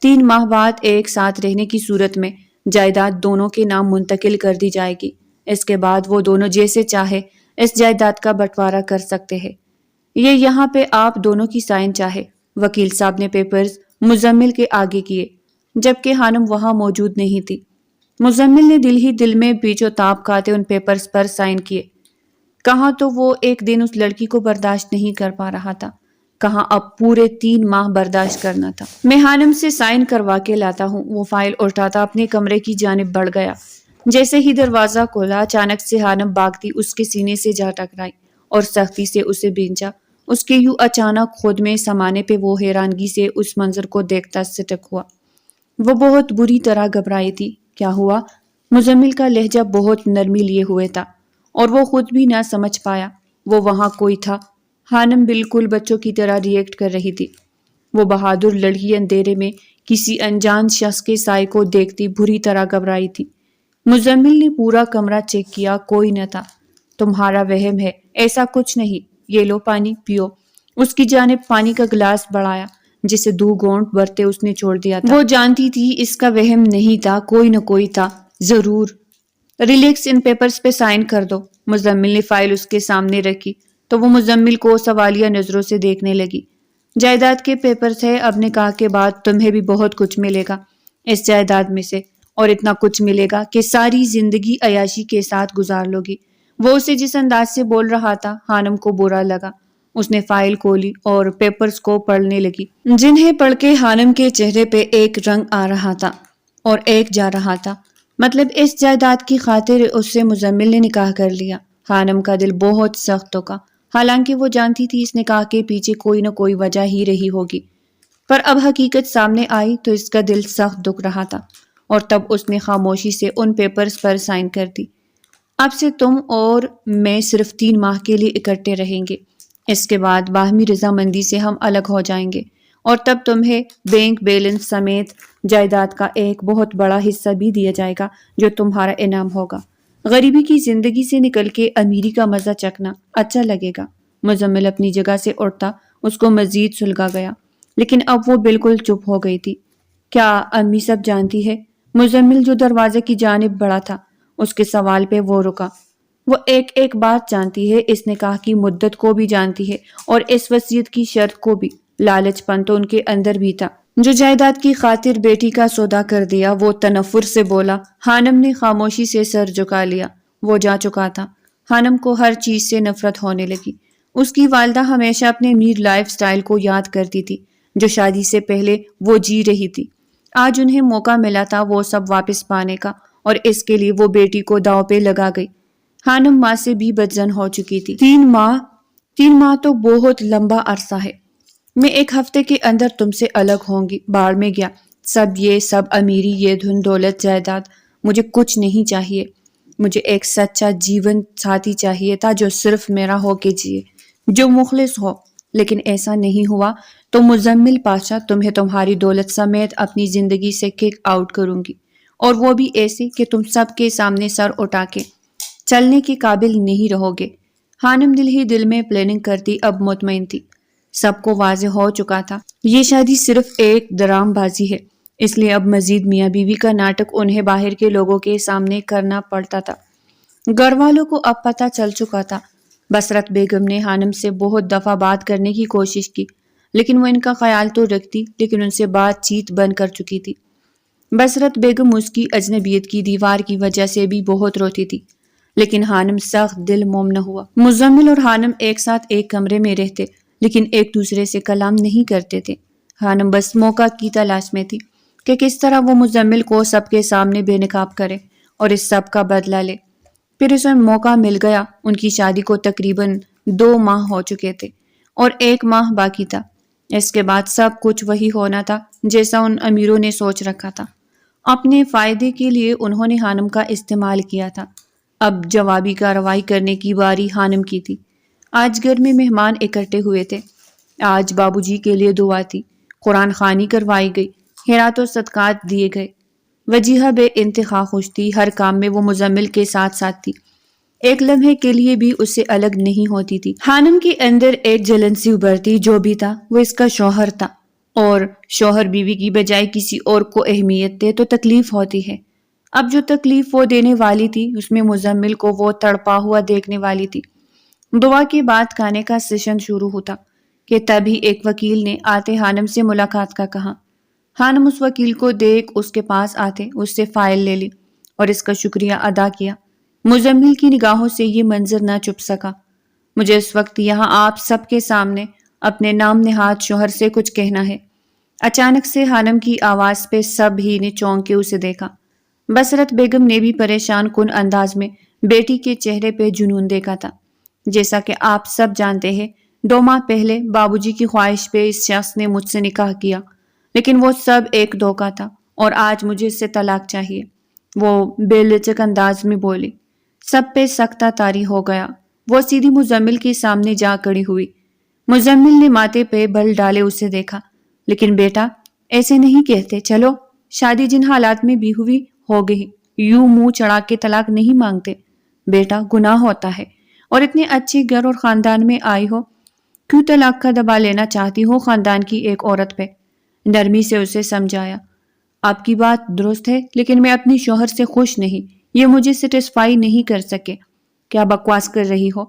3 ماہ بعد ایک ساتھ رہنے کی صورت میں جائیداد دونوں کے نام منتقل کر دی جائے گی۔ اس کے بعد وہ دونوں جیسے چاہے اس جائیداد کا بٹوارا کر سکتے ہیں۔ یہ یہاں پہ آپ دونوں کی سائن چاہے۔ وکیل صاحب نے پیپرز مزمل کے آگے کیے، جبکہ خانم وہاں موجود نہیں تھی۔ مزمل نے دل ہی دل میں پیچ و تاب کھاتے ان پیپرز پر سائن کیے۔ کہاں تو وہ ایک دن اس لڑکی کو برداشت نہیں کر پا رہا تھا، کہاں اب پورے 3 ماہ برداشت کرنا تھا۔ میں خانم سے سائن کروا کے لاتا ہوں۔ وہ فائل اٹھاتا اپنے کمرے کی جانب بڑھ گیا۔ جیسے ہی دروازہ کھولا، اچانک سے خانم بھاگتی اس کے سینے سے جا ٹکرائی اور سختی سے اسے بھینچا۔ اس کے یوں اچانک خود میں سمانے پہ وہ حیرانگی سے اس منظر کو دیکھتا سٹک ہوا۔ وہ بہت بری طرح گھبرائی تھی۔ کیا ہوا؟ مزمل کا لہجہ بہت نرمی لیے ہوئے تھا اور وہ خود بھی نہ سمجھ پایا وہ وہاں کوئی تھا۔ خانم بالکل بچوں کی طرح ریئیکٹ کر رہی تھی۔ وہ بہادر لڑکی اندھیرے میں کسی انجان شخص کے سائے کو دیکھتی بری طرح گھبرائی تھی۔ مزمل نے پورا کمرہ چیک کیا، کوئی نہ تھا۔ تمہارا وہم ہے، ایسا کچھ نہیں، یہ لو پانی پیو۔ اس کی جانب پانی کا گلاس بڑھایا جسے 2 گھونٹ بھرتے اس نے چھوڑ دیا تھا۔ وہ جانتی تھی اس کا وہم نہیں تھا، کوئی نہ کوئی تھا ضرور۔ ریلیکس، ان پیپرز پہ سائن کر دو۔ مزمل نے فائل اس کے سامنے رکھی تو وہ مزمل کو سوالیہ نظروں سے دیکھنے لگی۔ جائیداد کے پیپرز ہے، اب نکاح کے بعد تمہیں بھی بہت کچھ ملے گا اس جائیداد میں سے، اور اتنا کچھ ملے گا کہ ساری زندگی عیاشی کے ساتھ گزار لوگی۔ وہ اسے جس انداز سے بول رہا تھا خانم کو برا لگا۔ اس نے فائل کھولی اور پیپرز کو پڑھنے لگی، جنہیں پڑھ کے خانم کے چہرے پہ ایک رنگ آ رہا تھا اور ایک جا رہا تھا۔ مطلب اس جائیداد کی خاطر اس سے مزمل نے نکاح کر لیا۔ خانم کا دل بہت سخت ہو گا۔ حالانکہ وہ جانتی تھی اس نکاح کے پیچھے کوئی نہ کوئی وجہ ہی رہی ہوگی، پر اب حقیقت سامنے آئی تو اس کا دل سخت دکھ رہا تھا، اور تب اس نے خاموشی سے ان پیپرز پر سائن کر دی۔ اب سے تم اور میں صرف 3 ماہ کے لیے اکٹھے رہیں گے، اس کے بعد باہمی رضامندی سے ہم الگ ہو جائیں گے، اور تب تمہیں بینک بیلنس سمیت جائیداد کا ایک بہت بڑا حصہ بھی دیا جائے گا جو تمہارا انعام ہوگا۔ غریبی کی زندگی سے نکل کے امیری کا مزہ چکھنا اچھا لگے گا۔ مزمل اپنی جگہ سے اٹھتا اس کو مزید سلگا گیا، لیکن اب وہ بالکل چپ ہو گئی تھی۔ کیا امی سب جانتی ہے؟ مزمل جو دروازے کی جانب بڑھا تھا، اس کے سوال پہ وہ رکا۔ وہ ایک ایک بات جانتی ہے، اس نکاح کی مدت کو بھی جانتی ہے اور اس وصیت کی شرط کو بھی۔ لالچ پن تو ان کے اندر بھی تھا۔ جو جائیداد کی خاطر بیٹی کا سودا کر دیا، وہ تنفر سے بولا۔ خانم نے خاموشی سے سر جھکا لیا۔ وہ جا چکا تھا۔ خانم کو ہر چیز سے نفرت ہونے لگی۔ اس کی والدہ ہمیشہ اپنے امیر لائف سٹائل کو یاد کرتی تھی جو شادی سے پہلے وہ جی رہی تھی۔ آج انہیں موقع ملا تھا وہ سب واپس پانے کا، اور اس کے لیے وہ بیٹی کو داؤ پہ لگا گئی۔ خانم ماں سے بھی بدزن ہو چکی تھی۔ 3 ماہ تو بہت لمبا عرصہ ہے۔ میں 1 ہفتے کے اندر تم سے الگ ہوں گی۔ باڑ میں گیا سب امیری، یہ دھن دولت جائیداد، مجھے کچھ نہیں چاہیے۔ مجھے ایک سچا جیون ساتھی چاہیے تھا جو صرف میرا ہو کے جیے، جو مخلص ہو۔ لیکن ایسا نہیں ہوا تو مزمل پاشا تمہیں تمہاری دولت سمیت اپنی زندگی سے کک آؤٹ کروں گی، اور وہ بھی ایسے کہ تم سب کے سامنے سر اٹھا کے چلنے کے قابل نہیں رہو گے۔ خانم دل ہی دل میں پلاننگ کرتی اب مطمئن تھی۔ سب کو واضح ہو چکا تھا یہ شادی صرف ایک ڈرام بازی ہے، اس لیے اب مزید میاں بیوی کا ناٹک انہیں باہر کے لوگوں کے سامنے کرنا پڑتا تھا۔ گھر والوں کو اب پتہ چل چکا تھا۔ بصرت بیگم نے خانم سے بہت دفعہ بات کرنے کی کوشش کی، لیکن وہ ان کا خیال تو رکھتی لیکن ان سے بات چیت بند کر چکی تھی۔ بصرت بیگم اس کی اجنبیت کی دیوار کی وجہ سے بھی بہت روتی تھی، لیکن خانم سخت دل موم نہ ہوا۔ مزمل اور خانم ایک ساتھ ایک کمرے میں رہتے لیکن ایک دوسرے سے کلام نہیں کرتے تھے۔ خانم بس موقع کی تلاش میں تھی کہ کس طرح وہ مزمل کو سب کے سامنے بے نقاب کرے اور اس سب کا بدلہ لے۔ پھر اسے موقع مل گیا۔ ان کی شادی کو تقریباً 2 ماہ ہو چکے تھے اور 1 ماہ باقی تھا۔ اس کے بعد سب کچھ وہی ہونا تھا جیسا ان امیروں نے سوچ رکھا تھا۔ اپنے فائدے کے لیے انہوں نے خانم کا استعمال کیا تھا۔ اب جوابی کارروائی کرنے کی باری خانم کی تھی۔ آج گھر میں مہمان اکٹھے ہوئے تھے۔ آج بابو جی کے لیے دعا تھی، قرآن خوانی کروائی گئی، خیرات و صدقات دیے گئے۔ وجیہہ بے انتہا خوش تھی، ہر کام میں وہ مزمل کے ساتھ ساتھ تھی، ایک لمحے کے لیے بھی اس سے الگ نہیں ہوتی تھی۔ خانم کے اندر ایک جلن سی ابھرتی، جو بھی تھا وہ اس کا شوہر تھا، اور شوہر بیوی کی بجائے کسی اور کو اہمیت دے تو تکلیف ہوتی ہے۔ اب جو تکلیف وہ دینے والی تھی اس میں مزمل کو وہ تڑپا ہوا دیکھنے والی تھی۔ دعا کے بعد کھانے کا سیشن شروع ہوتا کہ تبھی ایک وکیل نے آتے خانم سے ملاقات کا کہا۔ خانم اس وکیل کو دیکھ اس کے پاس آتے اس سے فائل لے لی اور اس کا شکریہ ادا کیا۔ مزمل کی نگاہوں سے یہ منظر نہ چھپ سکا۔ مجھے اس وقت یہاں آپ سب کے سامنے اپنے نام نہاد شوہر سے کچھ کہنا ہے۔ اچانک سے خانم کی آواز پہ سب ہی نے چونک کے اسے دیکھا۔ بصرت بیگم نے بھی پریشان کن انداز میں بیٹی کے چہرے پہ جنون دیکھا تھا۔ جیسا کہ آپ سب جانتے ہیں 2 ماہ پہلے بابو جی کی خواہش پہ اس شخص نے مجھ سے نکاح کیا، لیکن وہ سب ایک دھوکہ تھا اور آج مجھے اس سے طلاق چاہیے، وہ بے لچک انداز میں بولی۔ سب پہ سکتہ طاری ہو گیا۔ وہ سیدھی مزمل کے سامنے جا کھڑی ہوئی۔ مزمل نے ماتھے پہ بل ڈالے اسے دیکھا۔ لیکن بیٹا ایسے نہیں کہتے، چلو شادی جن حالات میں بھی ہوئی ہو گئی، یوں منہ چڑھا کے طلاق نہیں مانگتے بیٹا، گناہ ہوتا ہے، اور اتنے اچھے گھر اور خاندان میں آئی ہو، کیوں طلاق کا دبا لینا چاہتی ہو خاندان کی ایک عورت پہ؟ نرمی سے اسے سمجھایا۔ آپ کی بات درست ہے، لیکن میں اپنی شوہر سے خوش نہیں، یہ مجھے سیٹسفائی نہیں کر سکے۔ کیا بکواس کر رہی ہو؟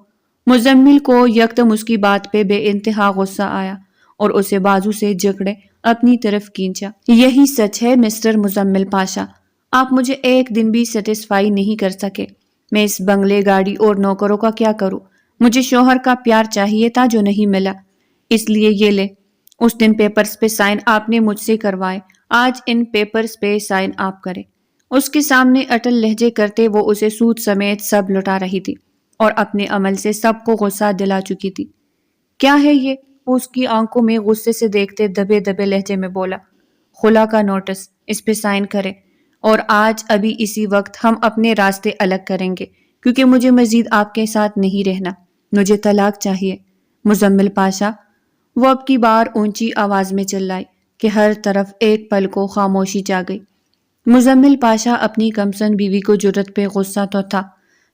مزمل کو یکدم اس کی بات پہ بے انتہا غصہ آیا اور اسے بازو سے جکڑے اپنی طرف کھینچا۔ یہی سچ ہے مسٹر مزمل پاشا، آپ مجھے ایک دن بھی سیٹسفائی نہیں کر سکے۔ میں اس بنگلے، گاڑی اور نوکروں کا کیا کروں؟ مجھے شوہر کا پیار چاہیے تھا جو نہیں ملا، اس لیے یہ لے۔ اس دن پیپرز پہ سائن آپ نے مجھ سے کروائے، آج ان پیپرز پہ سائن آپ کرے۔ اس کے سامنے اٹل لہجے کرتے وہ اسے سود سمیت سب لٹا رہی تھی۔ اور اپنے عمل سے سب کو غصہ دلا چکی تھی۔ کیا ہے یہ؟ وہ اس کی آنکھوں میں غصے سے دیکھتے دبے دبے لہجے میں بولا۔ خلا کا نوٹس، اس پہ سائن کریں، اور آج ابھی اسی وقت ہم اپنے راستے الگ کریں گے، کیونکہ مجھے مزید آپ کے ساتھ نہیں رہنا، مجھے طلاق چاہیے۔ مزمل پاشا، وہ اب کی بار اونچی آواز میں چلائی کہ ہر طرف ایک پل کو خاموشی چھا گئی۔ مزمل پاشا اپنی کمسن بیوی کو جرت پہ غصہ تو تھا،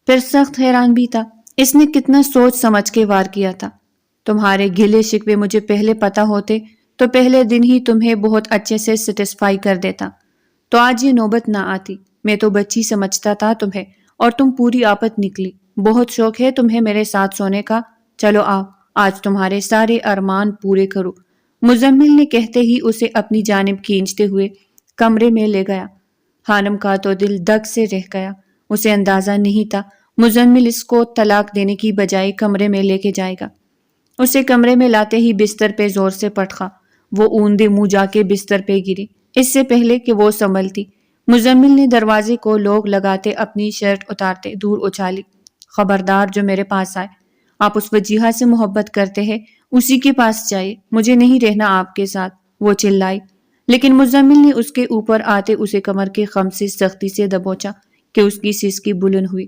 پھر سخت حیران بھی تھا۔ اس نے کتنا سوچ سمجھ کے وار کیا تھا۔ تمہارے گلے شکوے مجھے پہلے پتا ہوتے تو پہلے دن ہی تمہیں بہت اچھے سے سیٹسفائی کر دیتا، تو آج یہ نوبت نہ آتی۔ میں تو بچی سمجھتا تھا تمہیں، اور تم پوری آپت نکلی۔ بہت شوق ہے تمہیں میرے ساتھ سونے کا، چلو آؤ، آج تمہارے سارے ارمان پورے کرو۔ مزمل نے کہتے ہی اسے اپنی جانب کھینچتے ہوئے کمرے میں لے گیا۔ خانم کا تو دل دگ سے رہ گیا۔ اسے اندازہ نہیں تھا مزمل اس کو طلاق دینے کی بجائے کمرے میں لے کے جائے گا۔ اسے کمرے میں لاتے ہی بستر پہ زور سے پٹخا۔ وہ اوندے منہ جا کے بستر پہ گری۔ اس سے پہلے کہ وہ سنبھلتی، مزمل نے دروازے کو لوگ لگاتے اپنی شرٹ اتارتے دور اچھالی۔ خبردار جو میرے پاس آئے، آپ اس وجیہہ سے محبت کرتے ہیں اسی کے پاس جائے، مجھے نہیں رہنا آپ کے ساتھ، وہ چلائی۔ لیکن مزمل نے اس کے اوپر آتے اسے کمر کے خم سے سختی سے دبوچا کہ اس کی سسکی بلند ہوئی۔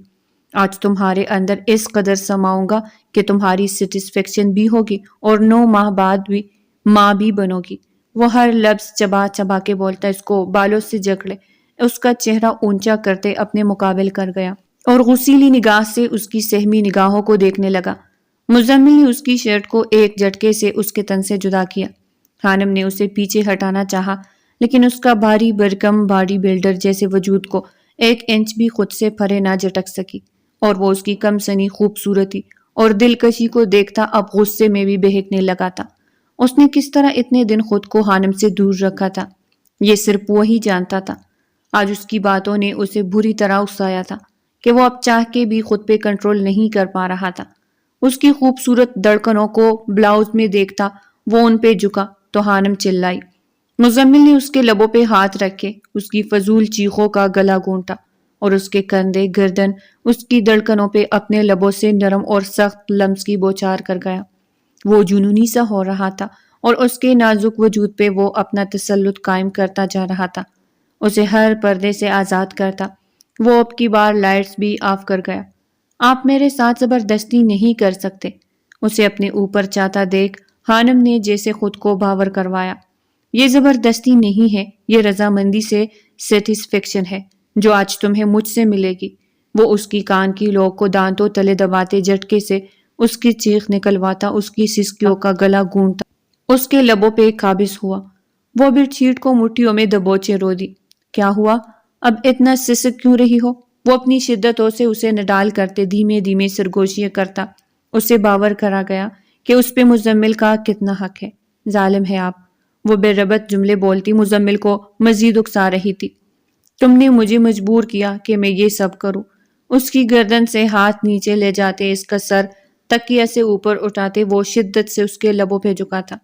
آج تمہارے اندر اس قدر سماؤں گا کہ تمہاری سیٹسفیکشن بھی ہوگی اور 9 ماہ بعد بھی ماں بھی بنو گی۔ وہ ہر لفظ چبا چبا کے بولتا اس کو بالوں سے جکڑے، اس کا چہرہ اونچا کرتے اپنے مقابل کر گیا اور غصیلی نگاہ سے اس کی سہمی نگاہوں کو دیکھنے لگا۔ مزمل نے اس کی شرٹ کو ایک جھٹکے سے اس کے تن سے جدا کیا۔ خانم نے اسے پیچھے ہٹانا چاہا، لیکن اس کا بھاری بھرکم باڈی بلڈر جیسے وجود کو 1 انچ بھی خود سے پرے نہ جھٹک سکی، اور وہ اس کی کم سنی خوبصورتی اور دلکشی کو دیکھتا اب غصے میں بھی بہکنے لگا تھا۔ اس نے کس طرح اتنے دن خود کو خانم سے دور رکھا تھا، یہ صرف وہی جانتا تھا۔ آج اس کی باتوں نے اسے بری طرح اکسایا تھا کہ وہ اب چاہ کے بھی خود پہ کنٹرول نہیں کر پا رہا تھا۔ اس کی خوبصورت دھڑکنوں کو بلاؤز میں دیکھتا وہ ان پہ جھکا تو خانم چلائی۔ مزمل نے اس کے لبوں پہ ہاتھ رکھے اس کی فضول چیخوں کا گلا گھونٹا، اور اس کے کندھے گردن اس کی دھڑکنوں پہ اپنے لبوں سے نرم اور سخت لمس کی بوچھار کر گیا۔ وہ جنونی سا ہو رہا تھا اور اس کے نازک وجود پہ وہ اپنا تسلط قائم کرتا جا رہا تھا، اسے ہر پردے سے آزاد کرتا۔ وہ اب کی بار لائٹس بھی آف کر گیا۔ آپ میرے ساتھ زبردستی نہیں کر سکتے، اسے اپنے اوپر چاہتا دیکھ خانم نے جیسے خود کو باور کروایا۔ یہ زبردستی نہیں ہے، یہ رضامندی سے سیٹسفیکشن ہے جو آج تمہیں مجھ سے ملے گی۔ وہ اس کی کان کی لوگ کو دانتوں تلے دباتے جھٹکے سے اس کی چیخ نکلواتا، اس کی سسکیوں کا گلا گونٹتا، اس کے لبوں پہ قابض ہوا۔ وہ بھی چھیٹ کو مٹھیوں میں دبوچے رو دی۔ کیا ہوا؟ اب اتنا سسک کیوں رہی ہو؟ وہ اپنی شدتوں سے اسے نڈال کرتے دھیمے دھیمے سرگوشیاں کرتا۔ اسے باور کرا گیا کہ اس پہ مزمل کا کتنا حق ہے۔ ظالم ہے آپ، وہ بے ربط جملے بولتی مزمل کو مزید اکسا رہی تھی۔ تم نے مجھے مجبور کیا کہ میں یہ سب کروں۔ اس کی گردن سے ہاتھ نیچے لے جاتے اس کا سر تکیہ سے اوپر اٹھاتے وہ شدت سے اس کے لبوں پہ جھکا تھا۔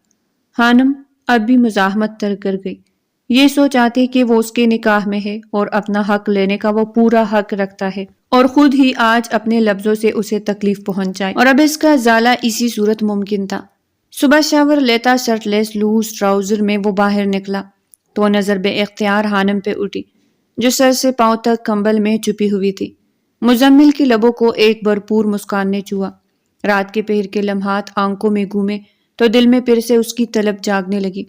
خانم اب بھی مزاحمت تر کر گئی۔ یہ سوچ آتی کہ وہ اس کے نکاح میں ہے اور اپنا حق لینے کا وہ پورا حق رکھتا ہے، اور خود ہی آج اپنے لفظوں سے اسے تکلیف پہنچائی، اور اب اس کا ازالہ اسی صورت ممکن تھا۔ صبح شاور لیتا شرٹ لیس لوز ٹراؤزر میں وہ باہر نکلا تو نظر بے اختیار خانم پہ اٹھی جو سر سے پاؤں تک کمبل میں چھپی ہوئی تھی۔ مزمل کی لبوں کو ایک بھرپور مسکان نے چھوا۔ رات کے پہر کے لمحات آنکھوں میں گھومے تو دل میں پھر سے اس کی طلب جاگنے لگی۔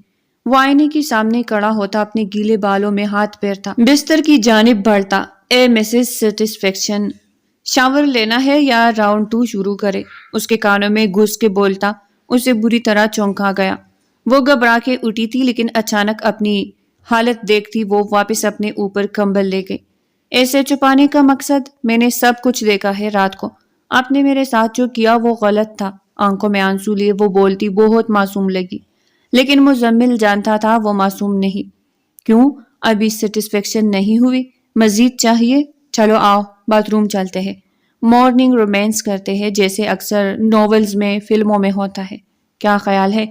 وہ آئینے کے سامنے کھڑا ہوتا، اپنے گیلے بالوں میں ہاتھ پھیرتا، بستر کی جانب بڑھتا۔ اے مسز سیٹسفیکشن، شاور لینا ہے یا راؤنڈ 2 شروع کرے؟ اس کے کانوں میں گھس کے بولتا اسے بری طرح چونکا گیا۔ وہ گھبرا کے اٹھی تھی، لیکن اچانک اپنی حالت دیکھتی وہ واپس اپنے اوپر کمبل لے گئی۔ ایسے چھپانے کا مقصد؟ میں نے سب کچھ دیکھا ہے رات کو، آپ نے میرے ساتھ جو کیا وہ غلط تھا۔ آنکھوں میں آنسو لیے وہ بولتی بہت معصوم لگی، لیکن مزمل جانتا تھا وہ معصوم نہیں۔ کیوں ابھی سیٹسفیکشن نہیں ہوئی؟ مزید چاہیے؟ چلو آؤ باتھ روم چلتے ہیں، مارننگ رومانس کرتے ہیں جیسے اکثر ناولز میں فلموں میں ہوتا ہے۔ کیا خیال ہے،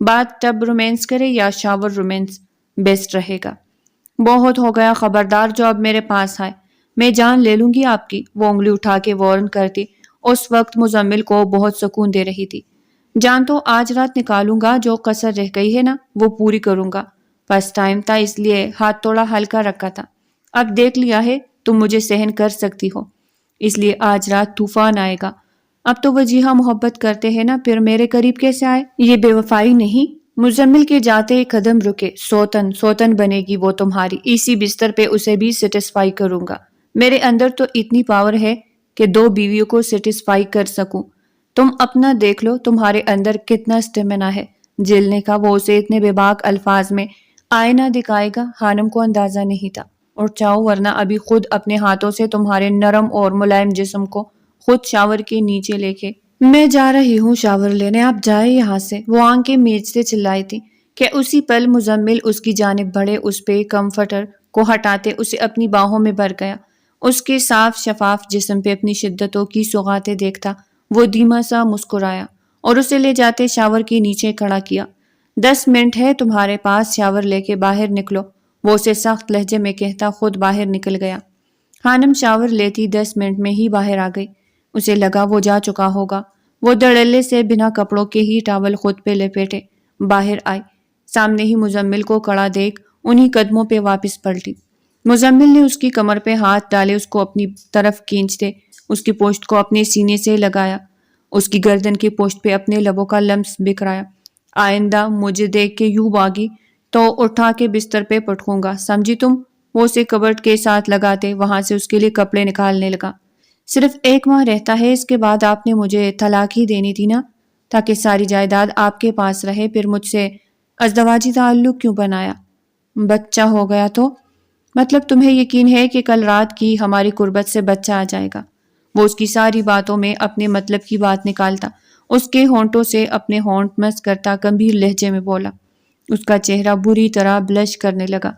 باتھ ٹب رومانس کرے یا شاور رومانس بیسٹ رہے گا؟ بہت ہو گیا، خبردار جو اب میرے پاس آئے میں جان لے لوں گی آپ کی، وہ انگلی اٹھا کے وارن کرتی اس وقت مزمل کو بہت سکون دے رہی تھی۔ جان تو آج رات نکالوں گا، جو کسر رہ گئی ہے نا وہ پوری کروں گا۔ فرسٹ ٹائم تھا اس لیے ہاتھ تھوڑا ہلکا رکھا تھا۔ اب دیکھ لیا ہے تم مجھے سہن کر سکتی ہو، اس لیے آج رات طوفان آئے گا۔ اب تو وجیہہ محبت کرتے ہیں نا، پھر میرے قریب کیسے آئے؟ یہ بے وفائی نہیں۔ مزمل کے جاتے ایک قدم رکے۔ سوتن بنے گی وہ تمہاری، اسی بستر پہ اسے بھی سیٹسفائی کروں گا۔ میرے اندر تو اتنی پاور ہے کہ 2 بیویوں کو سیٹسفائی کر سکوں۔ تم اپنا دیکھ لو تمہارے اندر کتنا اسٹیمنا ہے جلنے کا۔ وہ اسے اتنے بے باک الفاظ میں آئینہ دکھائے گا، خانم کو اندازہ نہیں تھا۔ اور چاہو ورنہ ابھی خود اپنے ہاتھوں سے تمہارے نرم اور ملائم جسم کو خود شاور کے نیچے لے کے۔ میں جا رہی ہوں شاور لینے، آپ جائے یہاں سے، وہ آنکھیں میچ سے چلائی تھی کہ اسی پل مزمل اس کی جانب بڑھے، اس پہ کمفرٹر کو ہٹاتے اسے اپنی باہوں میں بھر گیا۔ اس کے صاف شفاف جسم پہ اپنی شدتوں کی سوغاتیں دیکھتا وہ دھیما سا مسکرایا اور اسے لے جاتے شاور کے نیچے کھڑا کیا۔ 10 منٹ ہے تمہارے پاس، شاور لے کے باہر نکلو، وہ اسے سخت لہجے میں کہتا خود باہر نکل گیا۔ خانم شاور لیتی 10 منٹ میں ہی باہر آ گئی۔ اسے لگا وہ جا چکا ہوگا۔ وہ دھڑلے سے بنا کپڑوں کے ہی ٹاول خود پہ لپیٹے باہر آئی۔ سامنے ہی مزمل کو کھڑا دیکھ انہی قدموں پہ واپس پلٹی۔ مزمل نے اس کی کمر پہ ہاتھ ڈالے، اس کو اپنی طرف کھینچتے اس کی پشت کو اپنے سینے سے لگایا، اس کی گردن کی پشت پہ اپنے لبوں کا لمس بکھرایا۔ آئندہ مجھے دیکھ کے یوں بھاگی تو اٹھا کے بستر پہ پٹکوں گا، سمجھی تم؟ وہ اسے کبرٹ کے ساتھ لگاتے وہاں سے اس کے لیے کپڑے نکالنے لگا۔ صرف 1 ماہ رہتا ہے، اس کے بعد آپ نے مجھے طلاق ہی دینی تھی نا، تاکہ ساری جائیداد آپ کے پاس رہے، پھر مجھ سے ازدواجی تعلق کیوں بنایا؟ بچہ ہو گیا تو؟ مطلب تمہیں یقین ہے کہ کل رات کی ہماری قربت سے بچہ آ جائے گا؟ وہ اس کی ساری باتوں میں اپنے مطلب کی بات نکالتا، اس کے ہونٹوں سے اپنے ہونٹ مس کرتا گمبھیر لہجے میں بولا۔ اس کا چہرہ بری طرح بلش کرنے لگا۔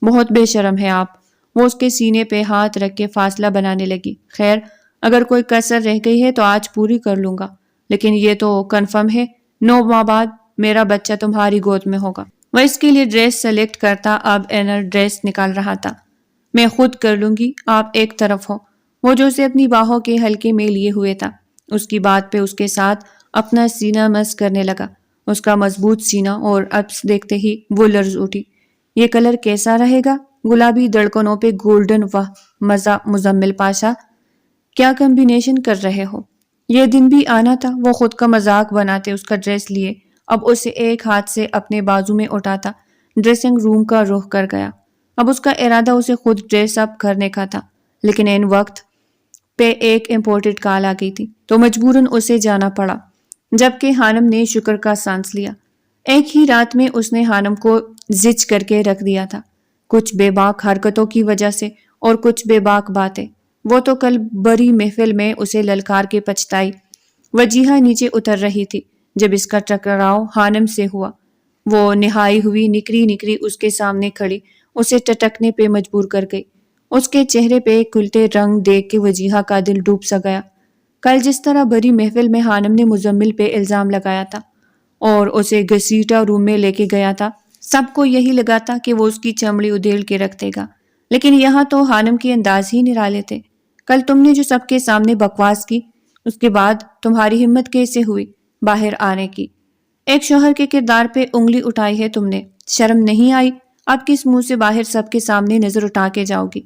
بہت بے شرم ہے آپ۔ وہ اس کے سینے پہ ہاتھ رکھ کے فاصلہ بنانے لگی۔ خیر، اگر کوئی کسر رہ گئی ہے تو آج پوری کر لوں گا، لیکن یہ تو کنفرم ہے 9 ماہ بعد میرا بچہ تمہاری گود میں ہوگا۔ وہ اس کے لیے ڈریس سلیکٹ کرتا اب انر ڈریس نکال رہا تھا۔ میں خود کر لوں گی، آپ ایک طرف ہو۔ وہ جو اسے اپنی باہوں کے ہلکے میں لیے ہوئے تھا، اس کی بات پہ اس کے ساتھ اپنا سینہ مس کرنے لگا، اس کا مضبوط سینہ، اور ابس دیکھتے ہی وہ لرز اٹھی۔ یہ کلر کیسا رہے گا؟ گلابی دھڑکنوں پہ گولڈن، واہ مزہ مزمل پاشا، کیا کمبینیشن کر رہے ہو؟ یہ دن بھی آنا تھا۔ وہ خود کا مذاق بناتے اس کا ڈریس لیے، اب اسے ایک ہاتھ سے اپنے بازو میں اٹھاتا ڈریسنگ روم کا رخ کر گیا۔ اب اس کا ارادہ اسے خود ڈریس اپ کرنے کا تھا، لیکن ان وقت پہ ایک امپورٹنٹ کال آ گئی تھی تو مجبوراً اسے جانا پڑا، جبکہ خانم نے شکر کا سانس لیا۔ ایک ہی رات میں اس نے خانم کو زچ کر کے رکھ دیا تھا، کچھ بے باک حرکتوں کی وجہ سے اور کچھ بے باک باتیں۔ وہ تو کل بڑی محفل میں اسے للکار کے پچھتائی۔ وجیہہ نیچے اتر رہی تھی جب اس کا ٹکراؤ خانم سے ہوا۔ وہ نہائی ہوئی نکری اس کے سامنے کھڑی اسے ٹٹکنے پہ مجبور کر گئی۔ اس کے چہرے پہ کھلتے رنگ دیکھ کے وجیہہ کا دل ڈوب سا گیا۔ کل جس طرح بڑی محفل میں خانم نے مزمل پہ الزام لگایا تھا اور اسے گھسیٹا روم میں لے کے گیا تھا، سب کو یہی لگا تھا کہ وہ اس کی چمڑی ادھیڑ کے رکھ دے گا، لیکن یہاں تو خانم کے انداز ہی نرالے تھے۔ کل تم نے جو سب کے سامنے بکواس کی، اس کے بعد تمہاری ہمت کیسے ہوئی باہر آنے کی؟ ایک شوہر کے کردار پہ انگلی اٹھائی ہے تم نے، شرم نہیں آئی؟ اب کس منہ سے باہر سب کے سامنے نظر اٹھا کے جاؤ گی؟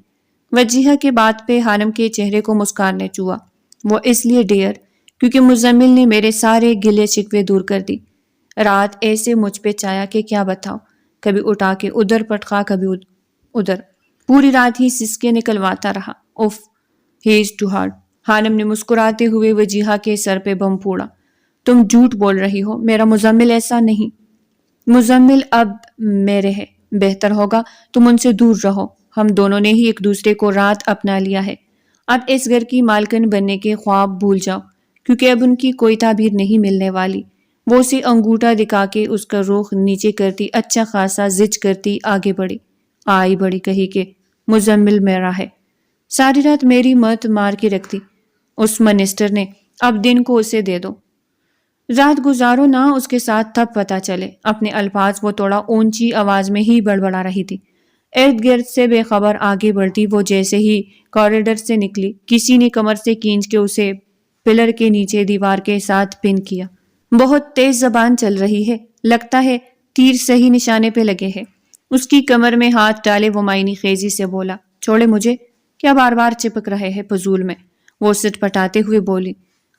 وجیہہ کے بات پہ خانم کے چہرے کو مسکان نے چھوا۔ وہ اس لیے ڈیئر، کیونکہ مزمل نے میرے سارے گلے شکوے دور کر دی۔ رات ایسے مجھ پہ چایا کہ کیا بتاؤ، کبھی اٹھا کے ادھر پٹکا، کبھی ادھر، پوری رات ہی سسکے نکلواتا رہا۔ اف، ہی از ٹو ہارڈ۔ خانم نے مسکراتے ہوئے وجیہہ کے سر پہ بم پھوڑا۔ تم جھوٹ بول رہی ہو، میرا مزمل ایسا نہیں۔ مزمل اب میرے ہے، بہتر ہوگا تم ان سے دور رہو۔ ہم دونوں نے ہی ایک دوسرے کو رات اپنا لیا ہے، اب اس گھر کی مالکن بننے کے خواب بھول جاؤ، کیونکہ اب ان کی کوئی تعبیر نہیں ملنے والی۔ وہ اسے انگوٹھا دکھا کے اس کا رخ نیچے کرتی اچھا خاصا زچ کرتی آگے بڑھی۔ آئی بڑی کہی کہ مزمل میرا ہے، ساری رات میری مت مار کے رکھتی اس منسٹر نے، اب دن کو اسے دے دو۔ رات گزارو نہ اس کے ساتھ تب پتہ چلے۔ اپنے الفاظ وہ تھوڑا اونچی آواز میں ہی بڑبڑا رہی تھی۔ ارد گرد سے بے خبر آگے بڑھتی وہ جیسے ہی کوریڈور سے نکلی، کسی نے کمر سے کھینچ کے اسے پلر کے نیچے دیوار کے ساتھ پن کیا۔ بہت تیز زبان چل رہی ہے، لگتا ہے تیر صحیح نشانے پہ لگے ہے۔ اس کی کمر میں ہاتھ ڈالے وہ معنی خیزی سے بولا، چھوڑے مجھے، کیا بار بار چپک رہے ہیں فضول میں؟ وہ سٹ پٹاتے ہوئے بولی،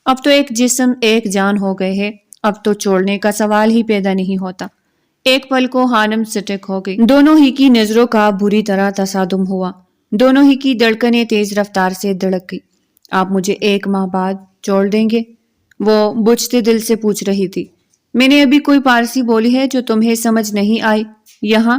اب تو ایک جسم ایک جان ہو گئے ہے، اب تو چھوڑنے کا سوال ہی پیدا نہیں ہوتا۔ ایک پل کو خانم سٹک ہو گئی، دونوں ہی کی نظروں کا بری طرح تصادم ہوا، دونوں ہی کی دھڑکنیں تیز رفتار سے دھڑک گئی۔ آپ مجھے 1 ماہ بعد چھوڑ دیں گے؟ وہ بجھتے دل سے پوچھ رہی تھی۔ میں نے ابھی کوئی پارسی بولی ہے جو تمہیں سمجھ نہیں آئی؟ یہاں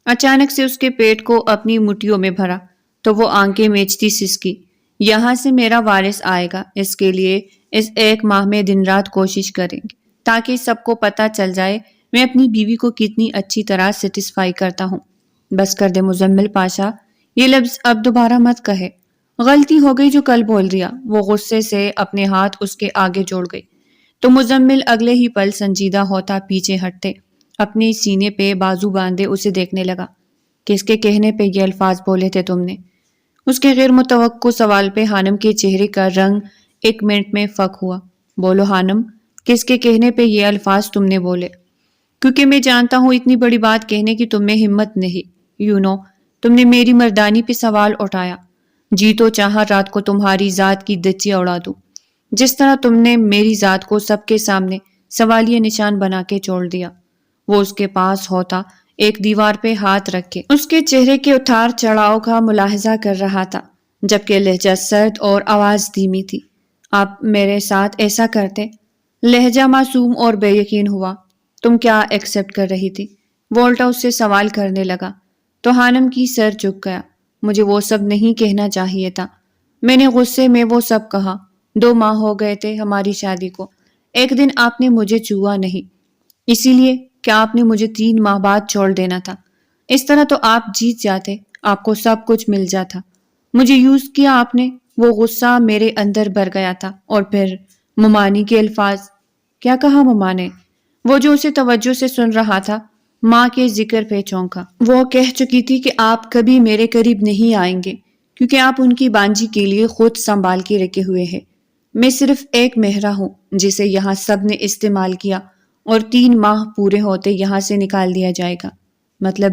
اچانک سے اس کے پیٹ کو اپنی مٹھیوں میں بھرا تو وہ آنکھیں میچتی سسکی، یہاں سے میرا وارث آئے گا، اس کے لیے اس 1 ماہ میں دن رات کوشش کریں گے تاکہ سب کو پتہ چل جائے میں اپنی بیوی کو کتنی اچھی طرح سیٹسفائی کرتا ہوں۔ بس کر دے مزمل پاشا، یہ لفظ اب دوبارہ مت کہے، غلطی ہو گئی جو کل بول دیا۔ وہ غصے سے اپنے ہاتھ اس کے آگے جوڑ گئی تو مزمل اگلے ہی پل سنجیدہ ہوتا پیچھے ہٹتے اپنے سینے پہ بازو باندھے اسے دیکھنے لگا۔ کس کے کہنے پہ یہ الفاظ بولے تھے تم نے؟ اس کے غیر متوقع سوال پہ خانم کے چہرے کا رنگ 1 منٹ میں فک ہوا۔ بولو خانم، کس کے کہنے پہ یہ الفاظ تم نے بولے؟ کیونکہ میں جانتا ہوں اتنی بڑی بات کہنے کی تم میں ہمت نہیں۔ تم نے میری مردانی پہ سوال اٹھایا، جی تو چاہا رات کو تمہاری ذات کی دچیاں اڑا دوں، جس طرح تم نے میری ذات کو سب کے سامنے سوالیہ نشان بنا کے چھوڑ دیا۔ وہ اس کے پاس ہوتا ایک دیوار پہ ہاتھ رکھ کے اس کے چہرے کے اتار چڑھاؤ کا ملاحظہ کر رہا تھا، جبکہ لہجہ سرد اور آواز دھیمی تھی۔ آپ میرے ساتھ ایسا کرتے؟ لہجہ معصوم اور بے یقین ہوا۔ تم کیا ایکسپٹ کر رہی تھی؟ وہ الٹا اس سے سوال کرنے لگا تو خانم کی سر جھک گیا۔ مجھے وہ سب نہیں کہنا چاہیے تھا، میں نے غصے میں وہ سب کہا۔ 2 ماہ ہو گئے تھے ہماری شادی کو، ایک دن آپ نے مجھے چھوا نہیں، اسی لیے کیا آپ نے مجھے 3 ماہ بعد چھوڑ دینا تھا؟ اس طرح تو آپ جیت جاتے، آپ کو سب کچھ مل جاتا، مجھے یوز کیا آپ نے۔ وہ غصہ میرے اندر بھر گیا تھا۔ اور پھر ممانی کے الفاظ، کیا کہا مما نے؟ وہ جو اسے توجہ سے سن رہا تھا ماں کے ذکر پہ چونکا۔ وہ کہہ چکی تھی کہ آپ کبھی میرے قریب نہیں آئیں گے کیونکہ آپ ان کی بانجی کے لیے خود سنبھال کے رکھے ہوئے ہیں۔ میں صرف ایک مہرہ ہوں جسے یہاں سب نے استعمال کیا اور 3 ماہ پورے ہوتے یہاں سے نکال دیا جائے گا۔ مطلب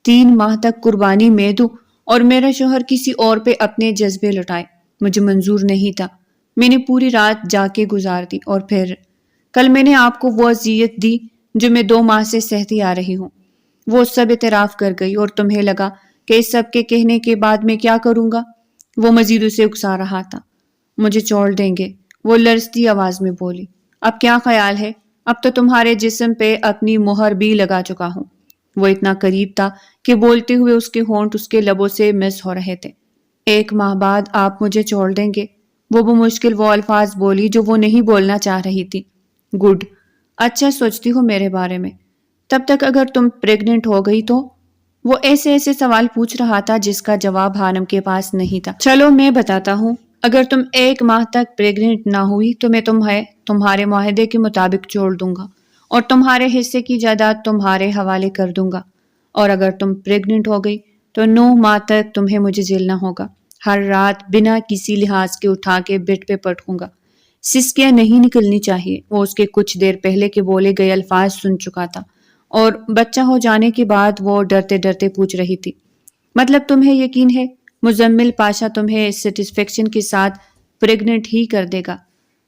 3 ماہ تک قربانی میں دوں اور میرا شوہر کسی اور پہ اپنے جذبے لٹائے؟ مجھے منظور نہیں تھا۔ میں نے پوری رات جا کے گزار دی اور پھر کل میں نے آپ کو وہ اذیت دی جو میں 2 ماہ سے سہتی آ رہی ہوں۔ وہ سب اعتراف کر گئی اور تمہیں لگا کہ اس سب کے کہنے کے بعد میں کیا کروں گا؟ وہ مزید اسے اکسا رہا تھا۔ مجھے چھوڑ دیں گے؟ وہ لرزتی آواز میں بولی۔ اب کیا خیال ہے؟ اب تو تمہارے جسم پہ اپنی مہر بھی لگا چکا ہوں۔ وہ اتنا قریب تھا کہ بولتے ہوئے اس کے ہونٹ اس کے لبوں سے مس ہو رہے تھے۔ 1 ماہ بعد آپ مجھے چھوڑ دیں گے؟ وہ بمشکل وہ الفاظ بولی جو وہ نہیں بولنا چاہ رہی تھی۔ گڈ، اچھا سوچتی ہو میرے بارے میں۔ تب تک اگر تم پریگننٹ ہو گئی تو؟ وہ ایسے ایسے سوال پوچھ رہا تھا جس کا جواب خانم کے پاس نہیں تھا۔ چلو میں بتاتا ہوں، اگر تم 1 ماہ تک پریگننٹ نہ ہوئی تو میں تمہیں تمہارے معاہدے کے مطابق چھوڑ دوں گا اور تمہارے حصے کی جائیداد تمہارے حوالے کر دوں گا، اور اگر تم پریگننٹ ہو گئی تو 9 ماہ تک تمہیں مجھے جھیلنا ہوگا۔ ہر رات بنا کسی لحاظ کے اٹھا کے بیڈ پہ پٹکوں گا، سسکیاں نہیں نکلنی چاہیے۔ وہ اس کے کچھ دیر پہلے کے بولے گئے الفاظ سن چکا تھا اور بچہ ہو جانے کے بعد وہ ڈرتے ڈرتے پوچھ رہی تھی، مطلب تمہیں یقین ہے مزمل پاشا تمہیں سیٹسفیکشن کے ساتھ پریگننٹ ہی کر دے گا؟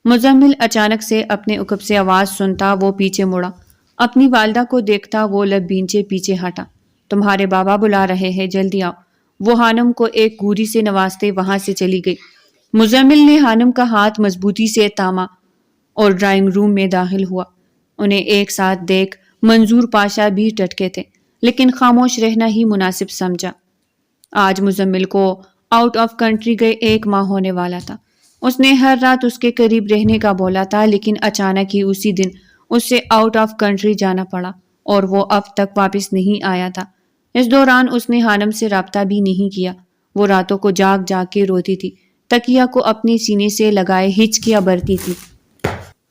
مزمل اچانک سے اپنے عقب سے آواز سنتا وہ پیچھے مڑا، اپنی والدہ کو دیکھتا وہ لب بینچے پیچھے ہٹا۔ تمہارے بابا بلا رہے ہیں، جلدی آؤ۔ وہ خانم کو ایک گوری سے نوازتے وہاں سے چلی گئی۔ مزمل نے خانم کا ہاتھ مضبوطی سے تھاما اور ڈرائنگ روم میں داخل ہوا۔ انہیں ایک ساتھ دیکھ منظور پاشا بھی ٹٹکے تھے لیکن خاموش رہنا ہی مناسب سمجھا۔ آج مزمل کو آؤٹ آف کنٹری گئے 1 ماہ ہونے والا تھا۔ اس نے ہر رات اس کے قریب رہنے کا بولا تھا لیکن اچانک ہی اسی دن اس سے آؤٹ آف کنٹری جانا پڑا اور وہ اب تک واپس نہیں آیا تھا۔ اس دوران اس نے خانم سے رابطہ بھی نہیں کیا۔ وہ راتوں کو جاگ جاگ کے روتی تھی، تکیہ کو اپنے سینے سے لگائے ہچکیاں بھرتی تھی۔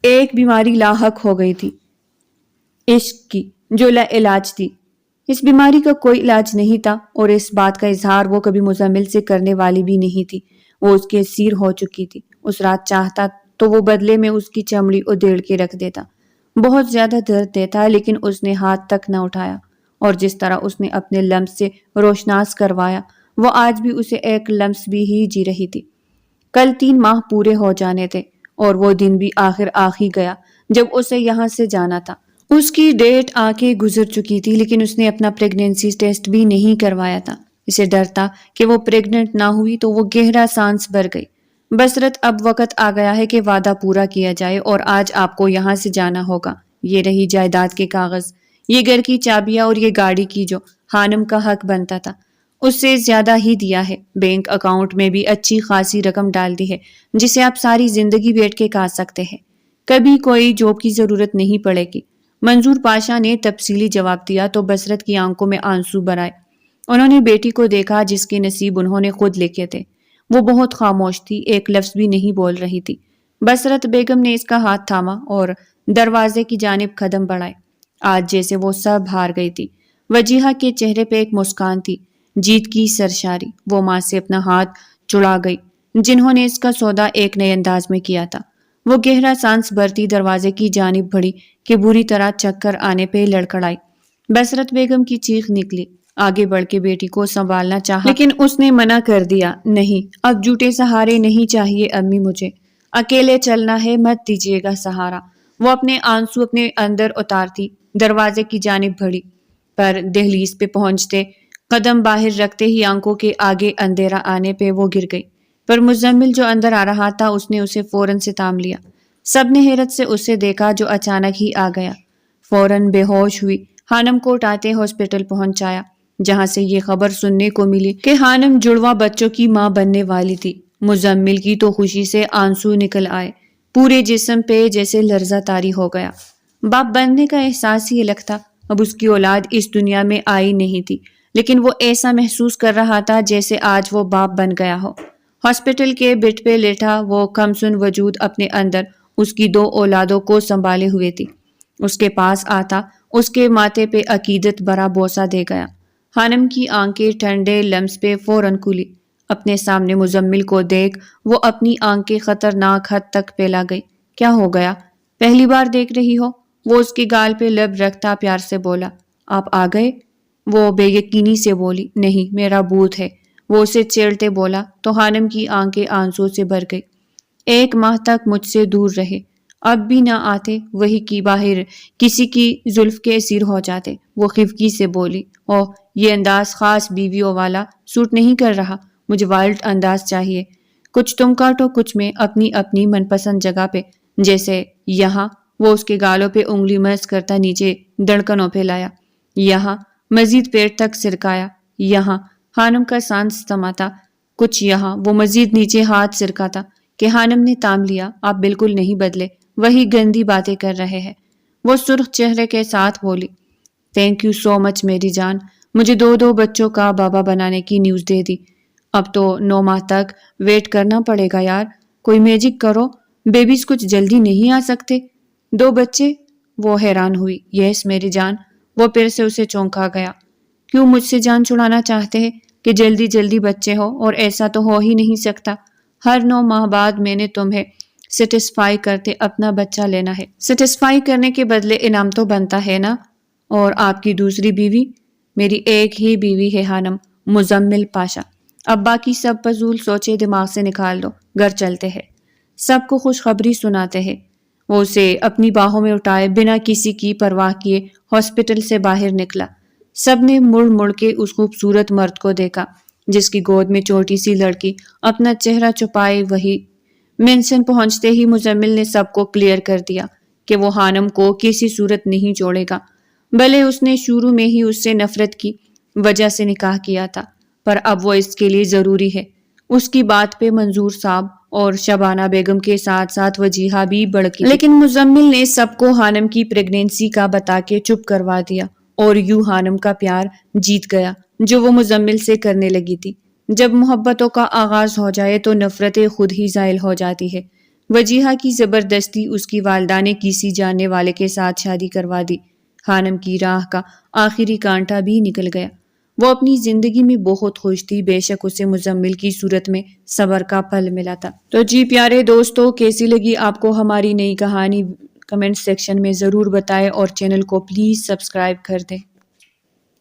ایک بیماری لاحق ہو گئی تھی، عشق کی، جو لا علاج تھی۔ اس بیماری کا کوئی علاج نہیں تھا اور اس بات کا اظہار وہ کبھی مزمل سے کرنے والی بھی نہیں تھی۔ وہ اس کے اسیر ہو چکی تھی۔ اس رات چاہتا تو وہ بدلے میں اس کی چمڑی ادھیڑ کے رکھ دیتا۔ بہت زیادہ درد دیتا لیکن اس نے ہاتھ تک نہ اٹھایا، اور جس طرح اس نے اپنے لمس سے روشناس کروایا وہ آج بھی اسے ایک لمس بھی ہی جی رہی تھی۔ کل 3 ماہ پورے ہو جانے تھے اور وہ دن بھی آخر آ ہی گیا جب اسے یہاں سے جانا تھا۔ اس کی ڈیٹ آ کے گزر چکی تھی لیکن اس نے اپنا پریگنینسی ٹیسٹ بھی نہیں کروایا تھا۔ اسے ڈر تھا کہ وہ پریگننٹ نہ ہوئی تو وہ گہرا سانس بھر گئی۔ بصرت اب وقت آ گیا ہے کہ وعدہ پورا کیا جائے اور آج آپ کو یہاں سے جانا ہوگا۔ یہ رہی جائیداد کے کاغذ، یہ گھر کی چابیاں اور یہ گاڑی کی جو خانم کا حق بنتا تھا اس سے زیادہ ہی دیا ہے۔ بینک اکاؤنٹ میں بھی اچھی خاصی رقم ڈال دی ہے جسے آپ ساری زندگی بیٹھ کے کھا سکتے ہیں، کبھی کوئی جاب کی ضرورت نہیں پڑے گی۔ منظور پاشا نے تفصیلی جواب دیا تو بصرت کی آنکھوں میں آنسو بھر آئے۔ انہوں نے بیٹی کو دیکھا جس کے نصیب انہوں نے خود لکھے تھے۔ وہ بہت خاموش تھی، ایک لفظ بھی نہیں بول رہی تھی۔ بصرت بیگم نے اس کا ہاتھ تھاما اور دروازے کی جانب قدم بڑھائے۔ آج جیسے وہ سب ہار گئی تھی۔ وجیہہ کے چہرے پہ ایک مسکان تھی، جیت کی سرشاری۔ وہ ماں سے اپنا ہاتھ چھڑا گئی جنہوں نے اس کا سودا ایک نئے انداز میں کیا تھا۔ وہ گہرا سانس بھرتی دروازے کی جانب بڑھی کہ بری طرح چکر آنے پہ لڑکھڑائی۔ بصرت بیگم کی چیخ نکلی۔ آگے بڑھ کے بیٹی کو سنبھالنا چاہا لیکن اس نے منع کر دیا۔ نہیں، اب جھوٹے سہارے نہیں چاہیے امی، مجھے اکیلے چلنا ہے، مت دیجیے گا سہارا۔ وہ اپنے آنسو اپنے اندر اتارتی دروازے کی جانب بڑھی، پر دہلیز پہ پہنچتے قدم باہر رکھتے ہی آنکھوں کے آگے اندھیرا آنے پہ وہ گر گئی۔ پر مزمل جو اندر آ رہا تھا اس نے اسے فوراً سے تھام لیا۔ سب نے حیرت سے اسے دیکھا جو اچانک ہی آ گیا۔ فوراً بے ہوش ہوئی خانم کو اٹھاتے ہاسپٹل پہنچایا جہاں سے یہ خبر سننے کو ملی کہ خانم جڑواں بچوں کی ماں بننے والی تھی۔ مزمل کی تو خوشی سے آنسو نکل آئے، پورے جسم پہ جیسے لرزہ طاری ہو گیا۔ باپ بننے کا احساس ہی الگ تھا۔ اب اس کی اولاد اس دنیا میں آئی نہیں تھی لیکن وہ ایسا محسوس کر رہا تھا جیسے آج وہ باپ بن گیا ہو۔ ہاسپٹل کے بیڈ پہ لیٹا وہ کمسن وجود اپنے اندر اس کی 2 اولادوں کو سنبھالے ہوئے تھی۔ اس کے پاس آتا اس کے ماتھے پہ عقیدت بھرا بوسہ دے گیا۔ خانم کی آنکھیں ٹھنڈے لمس پہ فوراً کھلی۔ اپنے سامنے مزمل کو دیکھ وہ اپنی آنکھیں خطرناک حد تک پھیلا گئی۔ کیا ہو گیا؟ پہلی بار دیکھ رہی ہو؟ وہ اس کے گال پہ لب رکھتا پیار سے بولا۔ آپ آ گئے؟ وہ بے یقینی سے بولی۔ نہیں، میرا بھوت ہے، وہ اسے چھیڑتے بولا تو خانم کی آنکھیں آنسو سے بھر گئی۔ 1 ماہ تک مجھ سے دور رہے، اب بھی نہ آتے، وہی کی باہر کسی کی زلف کے اسیر ہو جاتے۔ وہ خفگی سے بولی۔ اوہ، یہ انداز خاص بیویوں والا سوٹ نہیں کر رہا، مجھے وائلڈ انداز چاہیے، کچھ تم کاٹو کچھ میں، اپنی اپنی من پسند جگہ پہ، جیسے یہاں۔ وہ اس کے گالوں پہ انگلی مرز کرتا نیچے دھڑکنوں پہ لایا۔ یہاں، مزید پیٹ تک سرکایا۔ یہاں، خانم کا سانس تھما، کچھ یہاں۔ وہ مزید نیچے ہاتھ سرکاتا کہ خانم نے تام لیا۔ آپ بالکل نہیں بدلے، وہی گندی باتیں کر رہے ہیں۔ وہ سرخ چہرے کے ساتھ بولی۔ تھینک یو سو مچ میری جان، مجھے 2 بچوں کا بابا بنانے کی نیوز دے دی۔ اب تو 9 ماہ تک ویٹ کرنا پڑے گا یار، کوئی میجک کرو، بیبیز کچھ جلدی نہیں آ سکتے؟ 2 بچے؟ وہ حیران ہوئی۔ یس میری جان۔ وہ پھر سے اسے چونکا گیا۔ کیوں مجھ سے جان چھڑانا چاہتے ہیں کہ جلدی جلدی بچے ہو؟ اور ایسا تو ہو ہی نہیں سکتا۔ ہر 9 ماہ بعد میں نے تمہیں سیٹسفائی کرتے اپنا بچہ لینا ہے۔ سیٹسفائی کرنے کے بدلے انعام تو بنتا ہے نا۔ اور آپ کی دوسری بیوی؟ میری ایک ہی بیوی ہے خانم، مزمل پاشا۔ اب باقی سب فضول سوچے دماغ سے نکال دو، گھر چلتے ہیں، سب کو خوشخبری سناتے ہیں۔ وہ اسے اپنی باہوں میں اٹھائے بنا کسی کی پرواہ کیے ہاسپٹل سے باہر نکلا۔ سب نے مڑ مڑ کے اس خوبصورت مرد کو دیکھا جس کی گود میں چھوٹی سی لڑکی اپنا چہرہ چھپائے وہی۔ مینشن پہنچتے ہی مزمل نے سب کو کلیئر کر دیا کہ وہ خانم کو کسی صورت نہیں چھوڑے گا، بھلے اس نے شروع میں ہی اس سے نفرت کی وجہ سے نکاح کیا تھا، پر اب وہ اس کے لیے ضروری ہے۔ اس کی بات پہ منظور صاحب اور شبانہ بیگم کے ساتھ ساتھ وجیہہ بھی بڑکی، لیکن مزمل نے سب کو خانم کی پریگنینسی کا بتا کے چپ کروا دیا اور یوں خانم کا پیار جیت گیا جو وہ مزمل سے کرنے لگی تھی۔ جب محبتوں کا آغاز ہو جائے تو نفرتیں خود ہی زائل ہو جاتی ہے۔ وجیہہ کی زبردستی اس کی والدہ نے کسی جاننے والے کے ساتھ شادی کروا دی۔ خانم کی راہ کا آخری کانٹا بھی نکل گیا۔ وہ اپنی زندگی میں بہت خوش تھی، بے شک اسے مزمل کی صورت میں صبر کا پھل ملا تھا۔ تو جی پیارے دوستو، کیسی لگی آپ کو ہماری نئی کہانی؟ کمنٹ سیکشن میں ضرور بتائیں اور چینل کو پلیز سبسکرائب کر دیں۔